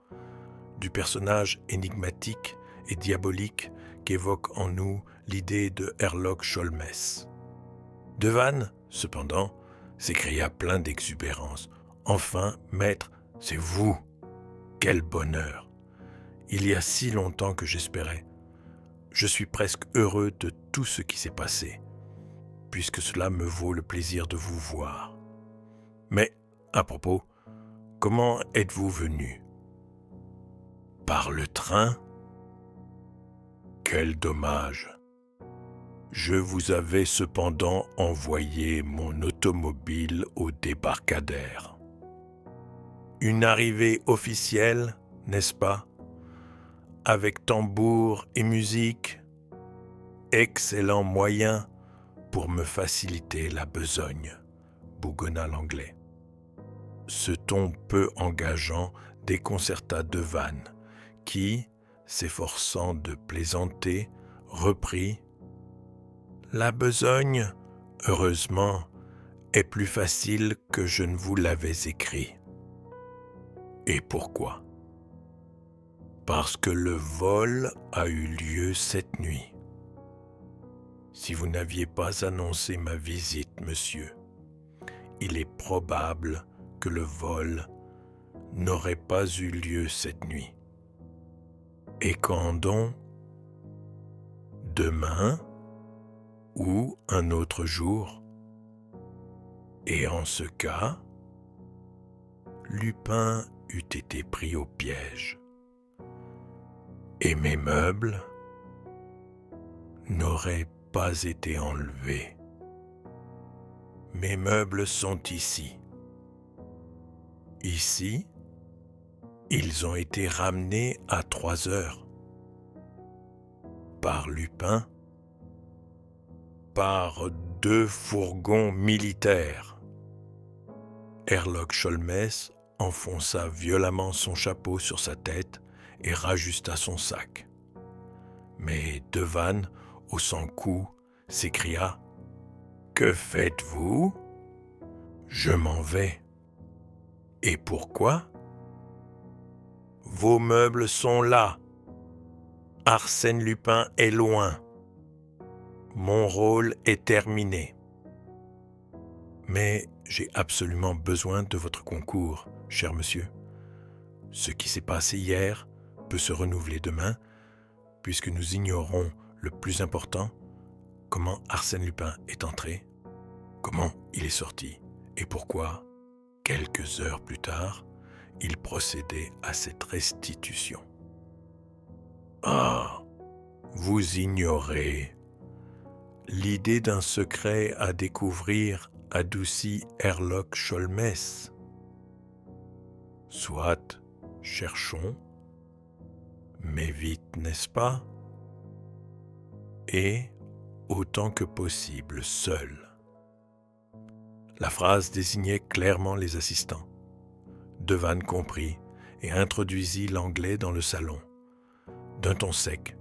du personnage énigmatique et diabolique qu'évoque en nous l'idée de Herlock Sholmès. Devanne, cependant, s'écria plein d'exubérance. « Enfin, maître, c'est vous! Quel bonheur! Il y a si longtemps que j'espérais. Je suis presque heureux de tout ce qui s'est passé, puisque cela me vaut le plaisir de vous voir. Mais, à propos, comment êtes-vous venu? Par le train? Quel dommage! Je vous avais cependant envoyé mon automobile au débarcadère. Une arrivée officielle, n'est-ce pas? Avec tambour et musique, excellent moyen pour me faciliter la besogne, bougonna l'Anglais. Ce ton peu engageant déconcerta Devanne, qui, s'efforçant de plaisanter, reprit « La besogne, heureusement, est plus facile que je ne vous l'avais écrit. » Et pourquoi? Parce que le vol a eu lieu cette nuit. Si vous n'aviez pas annoncé ma visite, monsieur, il est probable que le vol n'aurait pas eu lieu cette nuit. Et quand donc? Demain ou un autre jour? Et en ce cas, Lupin eût été pris au piège. Et mes meubles n'auraient pas été enlevés. Mes meubles sont ici. Ici, ils ont été ramenés à 3 heures. Par Lupin, par 2 fourgons militaires. Herlock Sholmès enfonça violemment son chapeau sur sa tête et rajusta son sac. Mais Devanne, haussant cou, s'écria « Que faites-vous? Je m'en vais. Et pourquoi? Vos meubles sont là. Arsène Lupin est loin. Mon rôle est terminé. Mais j'ai absolument besoin de votre concours, cher monsieur. Ce qui s'est passé hier peut se renouveler demain, puisque nous ignorons le plus important, comment Arsène Lupin est entré, comment il est sorti, et pourquoi, quelques heures plus tard, il procédait à cette restitution. Ah, vous ignorez. L'idée d'un secret à découvrir adoucit Herlock Sholmès. Soit, cherchons, mais vite, n'est-ce pas? Et, autant que possible, seul. La phrase désignait clairement les assistants. Devanne comprit et introduisit l'anglais dans le salon, d'un ton sec,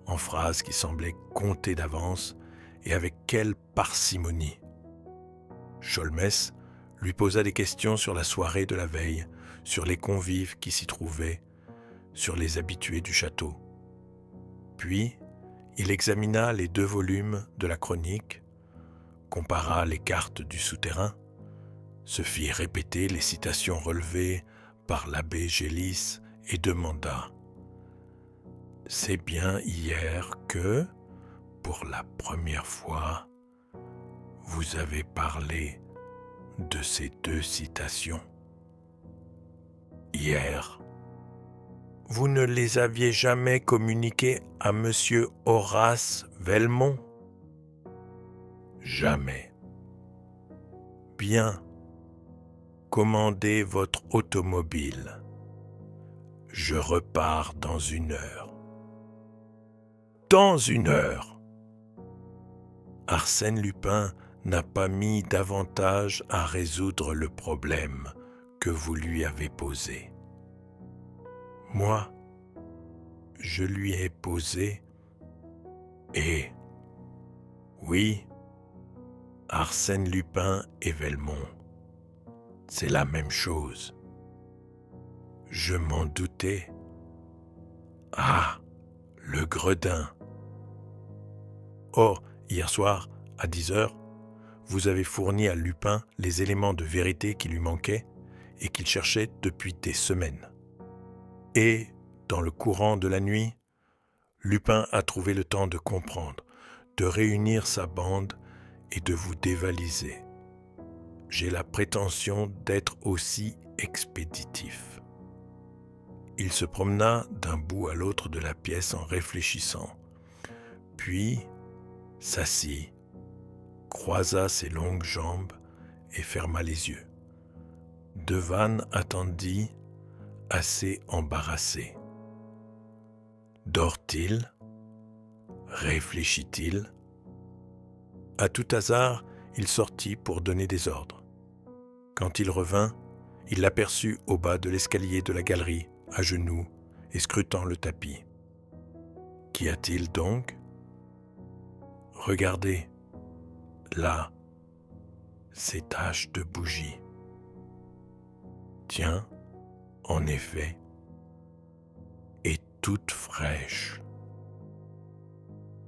en phrases qui semblaient comptées d'avance, et avec quelle parcimonie. Sholmès lui posa des questions sur la soirée de la veille, sur les convives qui s'y trouvaient, sur les habitués du château. Puis, il examina les 2 volumes de la chronique, compara les cartes du souterrain, se fit répéter les citations relevées par l'abbé Gélis et demanda « C'est bien hier que, pour la première fois, vous avez parlé de ces 2 citations. Hier, vous ne les aviez jamais communiquées à monsieur Horace Velmont? Jamais. Bien. Commandez votre automobile. Je repars dans 1 heure. Dans 1 heure! Arsène Lupin n'a pas mis davantage à résoudre le problème que vous lui avez posé. Moi, je lui ai posé, et oui, Arsène Lupin et Velmont, c'est la même chose. Je m'en doutais. Ah, le gredin. Or, hier soir, à 10 heures, vous avez fourni à Lupin les éléments de vérité qui lui manquaient et qu'il cherchait depuis des semaines. Et, dans le courant de la nuit, Lupin a trouvé le temps de comprendre, de réunir sa bande et de vous dévaliser. J'ai la prétention d'être aussi expéditif. Il se promena d'un bout à l'autre de la pièce en réfléchissant, puis s'assit, croisa ses longues jambes et ferma les yeux. Devanne attendit, assez embarrassé. Dort-il? Réfléchit-il? À tout hasard, il sortit pour donner des ordres. Quand il revint, il l'aperçut au bas de l'escalier de la galerie, à genoux et scrutant le tapis. Qu'y a-t-il donc? Regardez, là, ces taches de bougie. Tiens, en effet, et toutes fraîches.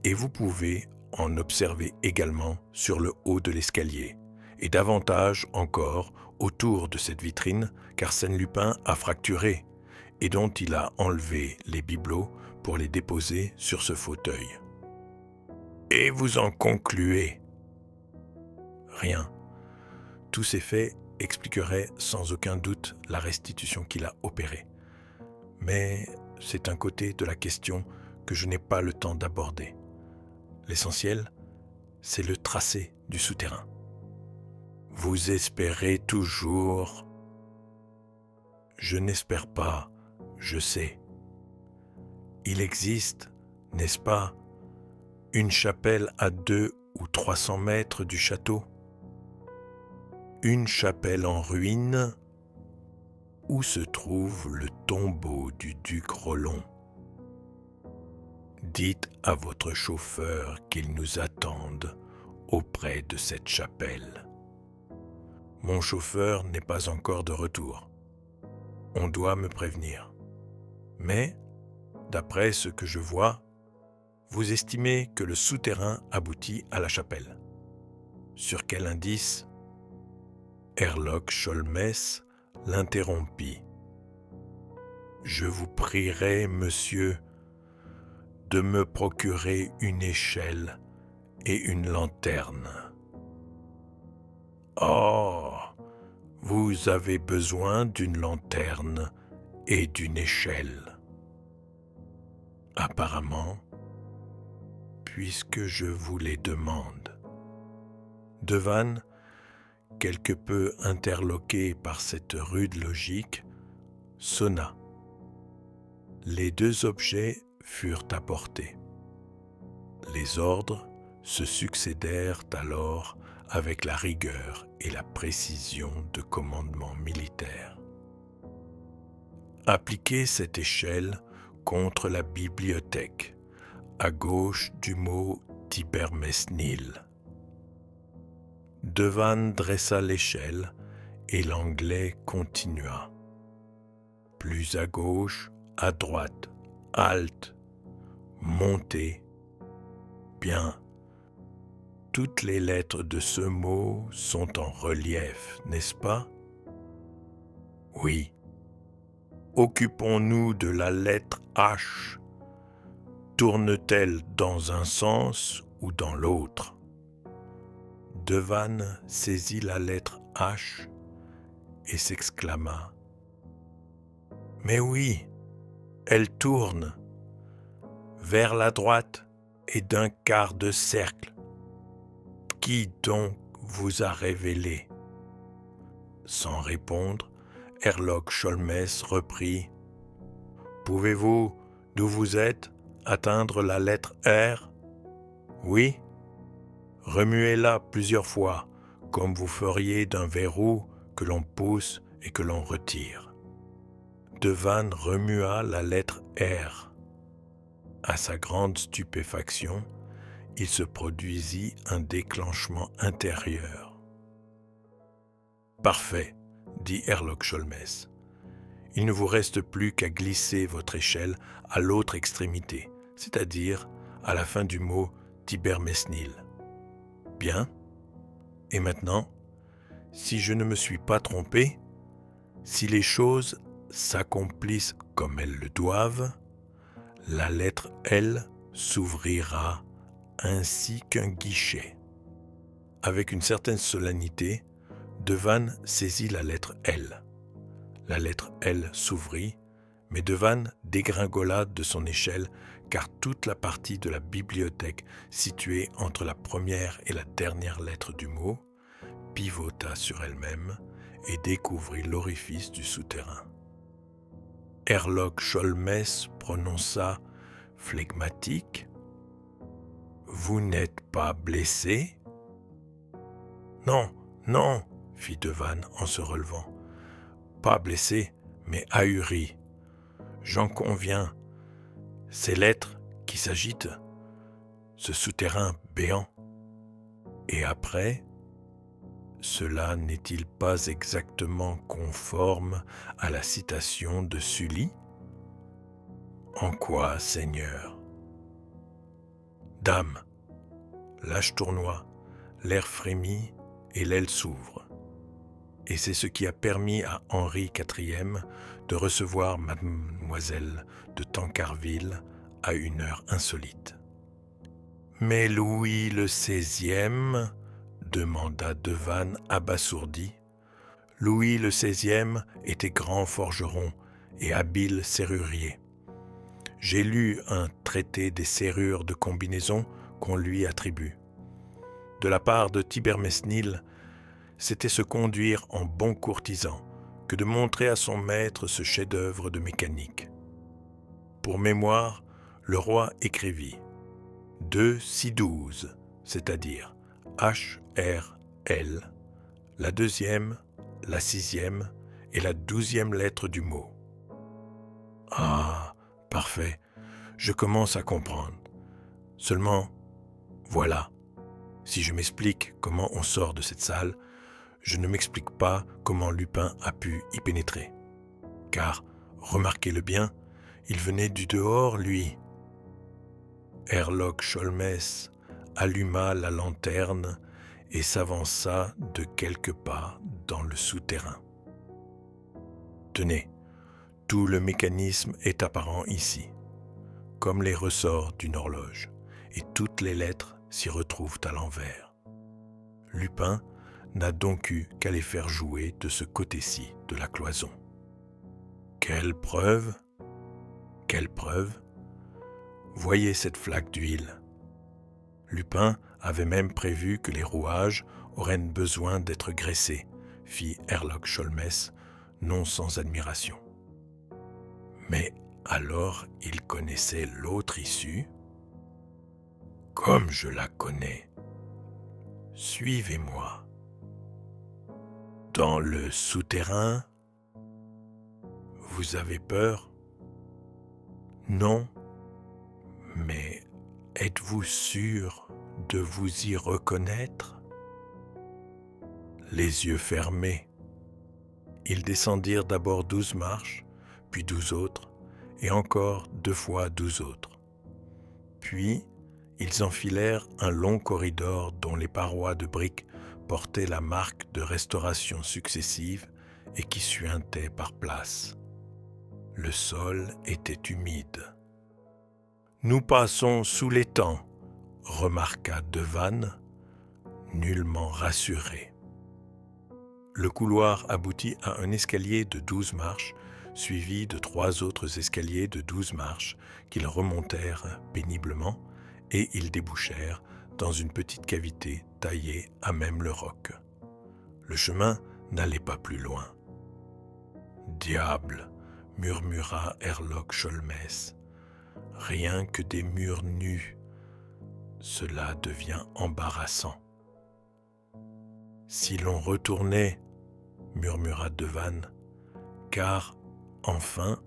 Et vous pouvez en observer également sur le haut de l'escalier, et davantage encore autour de cette vitrine qu'Arsène Lupin a fracturée et dont il a enlevé les bibelots pour les déposer sur ce fauteuil. Et vous en concluez? Rien. Tous ces faits expliqueraient sans aucun doute la restitution qu'il a opérée. Mais c'est un côté de la question que je n'ai pas le temps d'aborder. L'essentiel, c'est le tracé du souterrain. Vous espérez toujours? Je n'espère pas, je sais. Il existe, n'est-ce pas, une chapelle à 200 ou 300 mètres du château? Une chapelle en ruine où se trouve le tombeau du duc Rollon. Dites à votre chauffeur qu'il nous attende auprès de cette chapelle. Mon chauffeur n'est pas encore de retour. On doit me prévenir. Mais, d'après ce que je vois, vous estimez que le souterrain aboutit à la chapelle. Sur quel indice? Herlock Sholmès l'interrompit. Je vous prierai, monsieur, de me procurer une échelle et une lanterne. Oh, vous avez besoin d'une lanterne et d'une échelle. Apparemment, puisque je vous les demande. Devanne, quelque peu interloqué par cette rude logique, sonna. Les 2 objets furent apportés. Les ordres se succédèrent alors avec la rigueur et la précision de commandements militaires. Appliquez cette échelle contre la bibliothèque, à gauche du mot Thibermesnil. Devanne dressa l'échelle et l'anglais continua. Plus à gauche, à droite, halte, montez. Bien. Toutes les lettres de ce mot sont en relief, n'est-ce pas? Oui. Occupons-nous de la lettre H. Tourne-t-elle dans un sens ou dans l'autre? Devanne saisit la lettre H et s'exclama. Mais oui, elle tourne vers la droite et d'un quart de cercle. Qui donc vous a révélé? Sans répondre, Herlock Sholmès reprit. Pouvez-vous, d'où vous êtes, atteindre la lettre R? Oui. Remuez-la plusieurs fois, comme vous feriez d'un verrou que l'on pousse et que l'on retire. Devanne remua la lettre R. À sa grande stupéfaction, il se produisit un déclenchement intérieur. « Parfait, dit Herlock Sholmès. Il ne vous reste plus qu'à glisser votre échelle à l'autre extrémité, c'est-à-dire à la fin du mot Thibermesnil. Bien. Et maintenant, si je ne me suis pas trompé, si les choses s'accomplissent comme elles le doivent, la lettre L s'ouvrira ainsi qu'un guichet. » Avec une certaine solennité, Devanne saisit la lettre L. La lettre L s'ouvrit, mais Devanne dégringola de son échelle car toute la partie de la bibliothèque située entre la première et la dernière lettre du mot pivota sur elle-même et découvrit l'orifice du souterrain. Herlock Sholmès prononça flegmatique. « Vous n'êtes pas blessé ?» Non, non, fit Devanne en se relevant. Pas blessé, mais ahuri. J'en conviens. Ces lettres qui s'agitent, ce souterrain béant. Et après, cela n'est-il pas exactement conforme à la citation de Sully? En quoi, Seigneur? Dame, l'âge tournoie, l'air frémit et l'aile s'ouvre. Et c'est ce qui a permis à Henri IV de recevoir mademoiselle de Tancarville à une heure insolite. Mais Louis le XVI, demanda Devanne abasourdi. Louis le XVI était grand forgeron et habile serrurier. J'ai lu un traité des serrures de combinaison qu'on lui attribue. De la part de Thibermesnil, c'était se conduire en bon courtisan que de montrer à son maître ce chef-d'œuvre de mécanique. Pour mémoire, le roi écrivit 2-6-12, c'est-à-dire H-R-L, la deuxième, la sixième et la 12e lettre du mot. Ah, parfait, je commence à comprendre. Seulement, voilà, si je m'explique comment on sort de cette salle, je ne m'explique pas comment Lupin a pu y pénétrer. Car, remarquez-le bien, il venait du dehors, lui. Herlock Sholmès alluma la lanterne et s'avança de quelques pas dans le souterrain. Tenez, tout le mécanisme est apparent ici, comme les ressorts d'une horloge, et toutes les lettres s'y retrouvent à l'envers. Lupin n'a donc eu qu'à les faire jouer de ce côté-ci de la cloison. Quelle preuve? Quelle preuve? Voyez cette flaque d'huile. Lupin avait même prévu que les rouages auraient besoin d'être graissés, fit Herlock Sholmès, non sans admiration. Mais alors il connaissait l'autre issue? comme je la connais. Suivez-moi. Dans le souterrain, vous avez peur? Non, mais êtes-vous sûr de vous y reconnaître? Les yeux fermés, ils descendirent d'abord 12 marches, puis 12 autres, et encore 2 fois 12 autres. Puis, ils enfilèrent un long corridor dont les parois de briques portaient la marque de restauration successive et qui suintait par places. Le sol était humide. « Nous passons sous l'étang », remarqua Devanne, nullement rassuré. Le couloir aboutit à un escalier de 12 marches, suivi de 3 autres escaliers de 12 marches qu'ils remontèrent péniblement, et ils débouchèrent dans une petite cavité taillée à même le roc. Le chemin n'allait pas plus loin. « Diable !» murmura Herlock Sholmès. « Rien que des murs nus. Cela devient embarrassant. »« Si l'on retournait, » murmura Devanne, « car, enfin,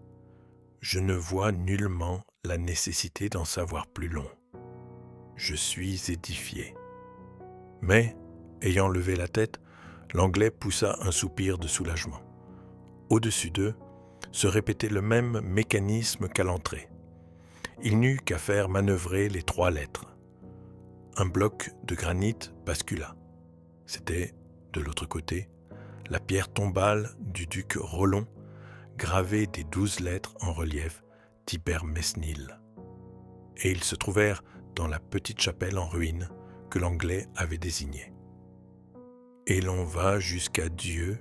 je ne vois nullement la nécessité d'en savoir plus long. Je suis édifié. » Mais, ayant levé la tête, l'Anglais poussa un soupir de soulagement. Au-dessus d'eux se répétait le même mécanisme qu'à l'entrée. Il n'eut qu'à faire manœuvrer les 3 lettres. Un bloc de granit bascula. C'était, de l'autre côté, la pierre tombale du duc Rollon, gravée des 12 lettres en relief d'Ibermesnil. Et ils se trouvèrent dans la petite chapelle en ruine que l'Anglais avait désignée. Et l'on va jusqu'à Dieu,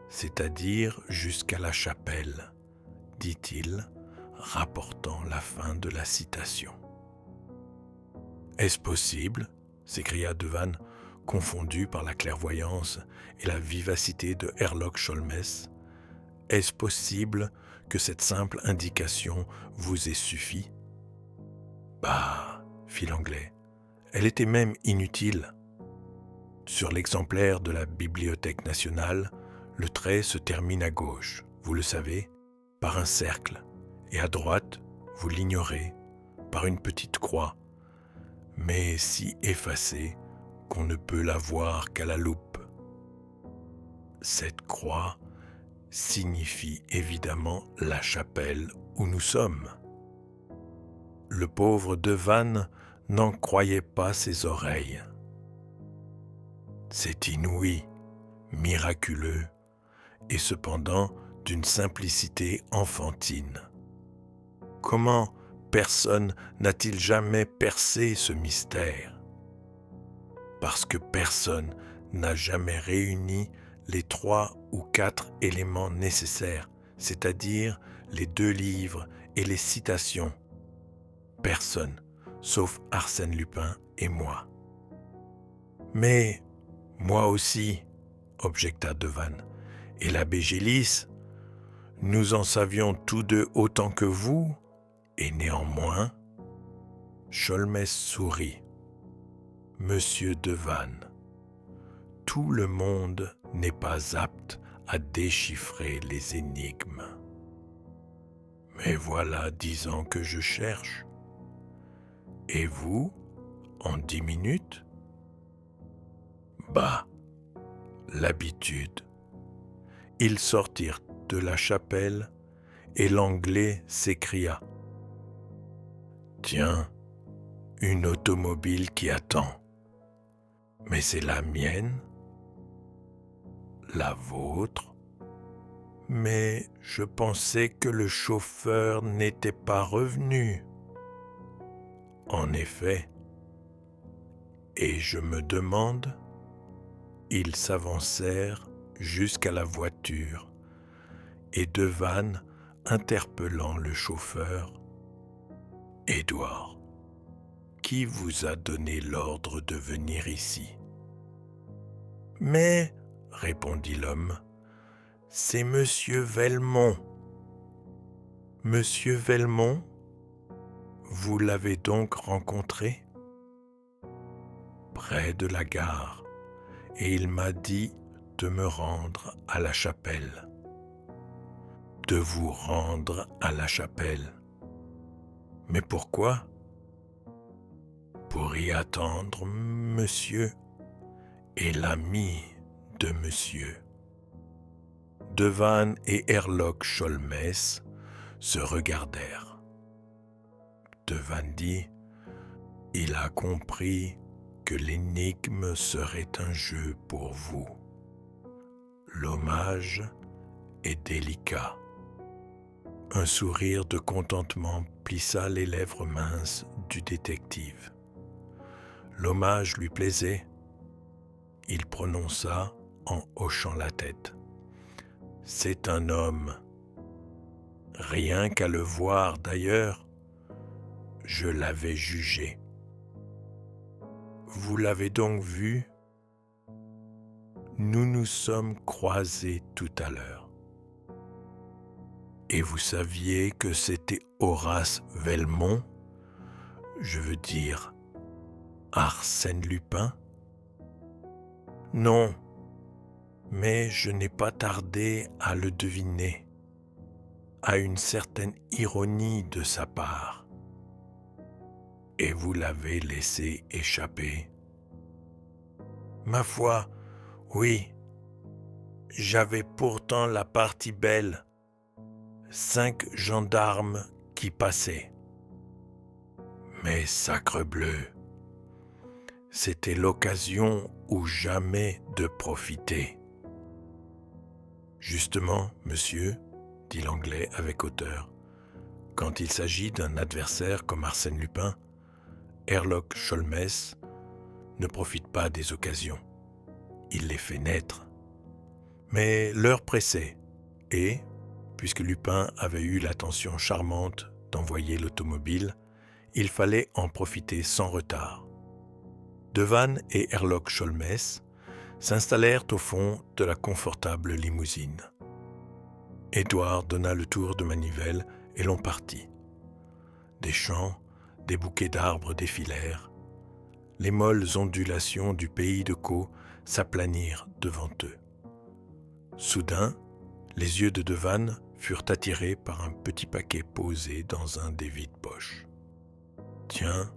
c'est-à-dire jusqu'à la chapelle, dit-il, rapportant la fin de la citation. « Est-ce possible ?» s'écria Devanne, confondu par la clairvoyance et la vivacité de Herlock Sholmès. « Est-ce possible que cette simple indication vous ait suffi ?»« Bah, » fit l'Anglais, « elle était même inutile. Sur l'exemplaire de la Bibliothèque nationale, le trait se termine à gauche, vous le savez, par un cercle, et à droite, vous l'ignorez, par une petite croix, mais si effacée qu'on ne peut la voir qu'à la loupe. Cette croix signifie évidemment la chapelle où nous sommes. » Le pauvre Devanne n'en croyait pas ses oreilles. C'est inouï, miraculeux, et cependant d'une simplicité enfantine. Comment personne n'a-t-il jamais percé ce mystère? Parce que personne n'a jamais réuni les 3 ou 4 éléments nécessaires, c'est-à-dire les 2 livres et les citations. Personne, sauf Arsène Lupin et moi. « Mais moi aussi, » objecta Devanne, « et l'abbé Gélis, nous en savions tous deux autant que vous, et néanmoins... » Sholmès sourit. « Monsieur Devanne, tout le monde n'est pas apte à déchiffrer les énigmes. Mais voilà 10 ans que je cherche. Et vous, en 10 minutes? Bah, l'habitude. » Ils sortirent de la chapelle et l'Anglais s'écria. « Tiens, une automobile qui attend. Mais c'est la mienne? La vôtre? Mais je pensais que le chauffeur n'était pas revenu. » En effet. Et je me demande... Ils s'avancèrent jusqu'à la voiture, et Devanne, interpellant le chauffeur, « Édouard, qui vous a donné l'ordre de venir ici ?»« Mais, » répondit l'homme, « c'est Monsieur Velmont. »« Monsieur Velmont? Vous l'avez donc rencontré ? » près de la gare, et il m'a dit de me rendre à la chapelle. De vous rendre à la chapelle. Mais pourquoi? Pour y attendre monsieur et l'ami de monsieur. Devanne et Herlock Sholmès se regardèrent. Devanne dit: il a compris que l'énigme serait un jeu pour vous. L'hommage est délicat. Un sourire de contentement plissa les lèvres minces du détective. L'hommage lui plaisait. Il prononça en hochant la tête: c'est un homme. Rien qu'à le voir d'ailleurs, je l'avais jugé. Vous l'avez donc vu? Nous nous sommes croisés tout à l'heure. Et vous saviez que c'était Horace Velmont, je veux dire Arsène Lupin? Non, mais je n'ai pas tardé à le deviner, à une certaine ironie de sa part. Et vous l'avez laissé échapper. Ma foi, oui, j'avais pourtant la partie belle. 5 gendarmes qui passaient. Mais sacrebleu, c'était l'occasion ou jamais de profiter. Justement, monsieur, dit l'Anglais avec hauteur, quand il s'agit d'un adversaire comme Arsène Lupin, Herlock Sholmès ne profite pas des occasions. Il les fait naître. Mais l'heure pressait, et, puisque Lupin avait eu l'attention charmante d'envoyer l'automobile, il fallait en profiter sans retard. Devanne et Herlock Sholmès s'installèrent au fond de la confortable limousine. Édouard donna le tour de manivelle et l'on partit. Des champs, des bouquets d'arbres défilèrent. Les molles ondulations du pays de Caux s'aplanirent devant eux. Soudain, les yeux de Devanne furent attirés par un petit paquet posé dans un des vides-poches. Tiens,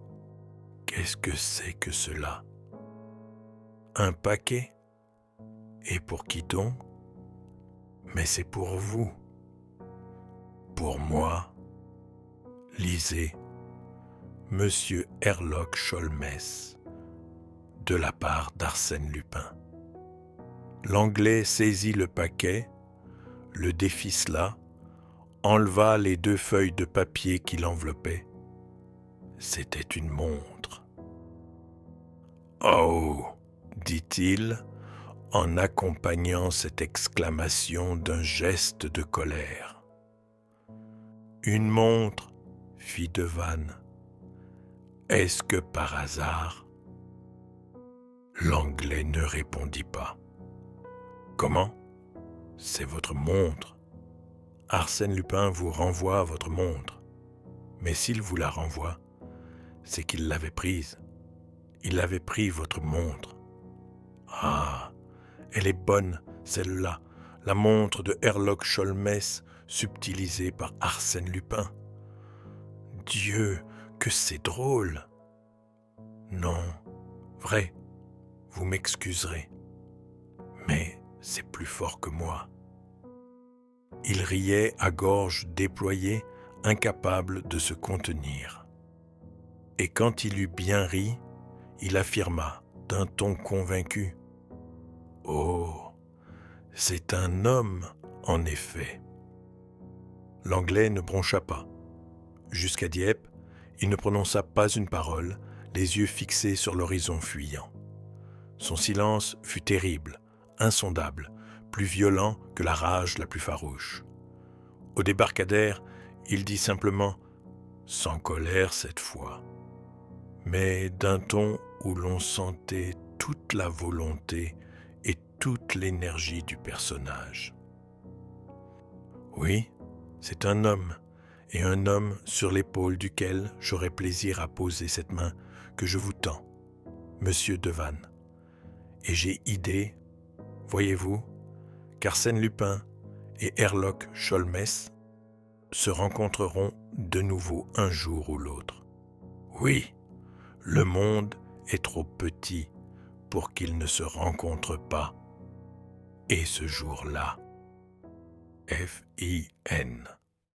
qu'est-ce que c'est que cela? Un paquet? Et pour qui donc? Mais c'est pour vous. Pour moi. Lisez, Monsieur Herlock Sholmès, de la part d'Arsène Lupin. L'Anglais saisit le paquet, le déficela, enleva les 2 feuilles de papier qui l'enveloppaient. C'était une montre. « Oh !» dit-il, en accompagnant cette exclamation d'un geste de colère. « Une montre !» fit Devanne. « Est-ce que par hasard ?» L'Anglais ne répondit pas. « Comment ? C'est votre montre. Arsène Lupin vous renvoie votre montre. Mais s'il vous la renvoie, c'est qu'il l'avait prise. Il avait pris votre montre. Ah, elle est bonne, celle-là, la montre de Herlock Sholmès, subtilisée par Arsène Lupin. Dieu, que c'est drôle! Non, vrai, vous m'excuserez, mais c'est plus fort que moi. Il riait à gorge déployée, incapable de se contenir. Et quand il eut bien ri, il affirma d'un ton convaincu: « Oh, c'est un homme, en effet. » L'Anglais ne broncha pas. Jusqu'à Dieppe, il ne prononça pas une parole, les yeux fixés sur l'horizon fuyant. Son silence fut terrible, insondable, plus violent que la rage la plus farouche. Au débarcadère, il dit simplement, sans colère cette fois, mais d'un ton où l'on sentait toute la volonté et toute l'énergie du personnage. Oui, c'est un homme, et un homme sur l'épaule duquel j'aurai plaisir à poser cette main que je vous tends. monsieur Devanne. Et j'ai idée, voyez-vous, qu'Arsène Lupin et Herlock Sholmès se rencontreront de nouveau un jour ou l'autre. Oui, le monde est trop petit pour qu'ils ne se rencontrent pas. Et ce jour-là, Fin.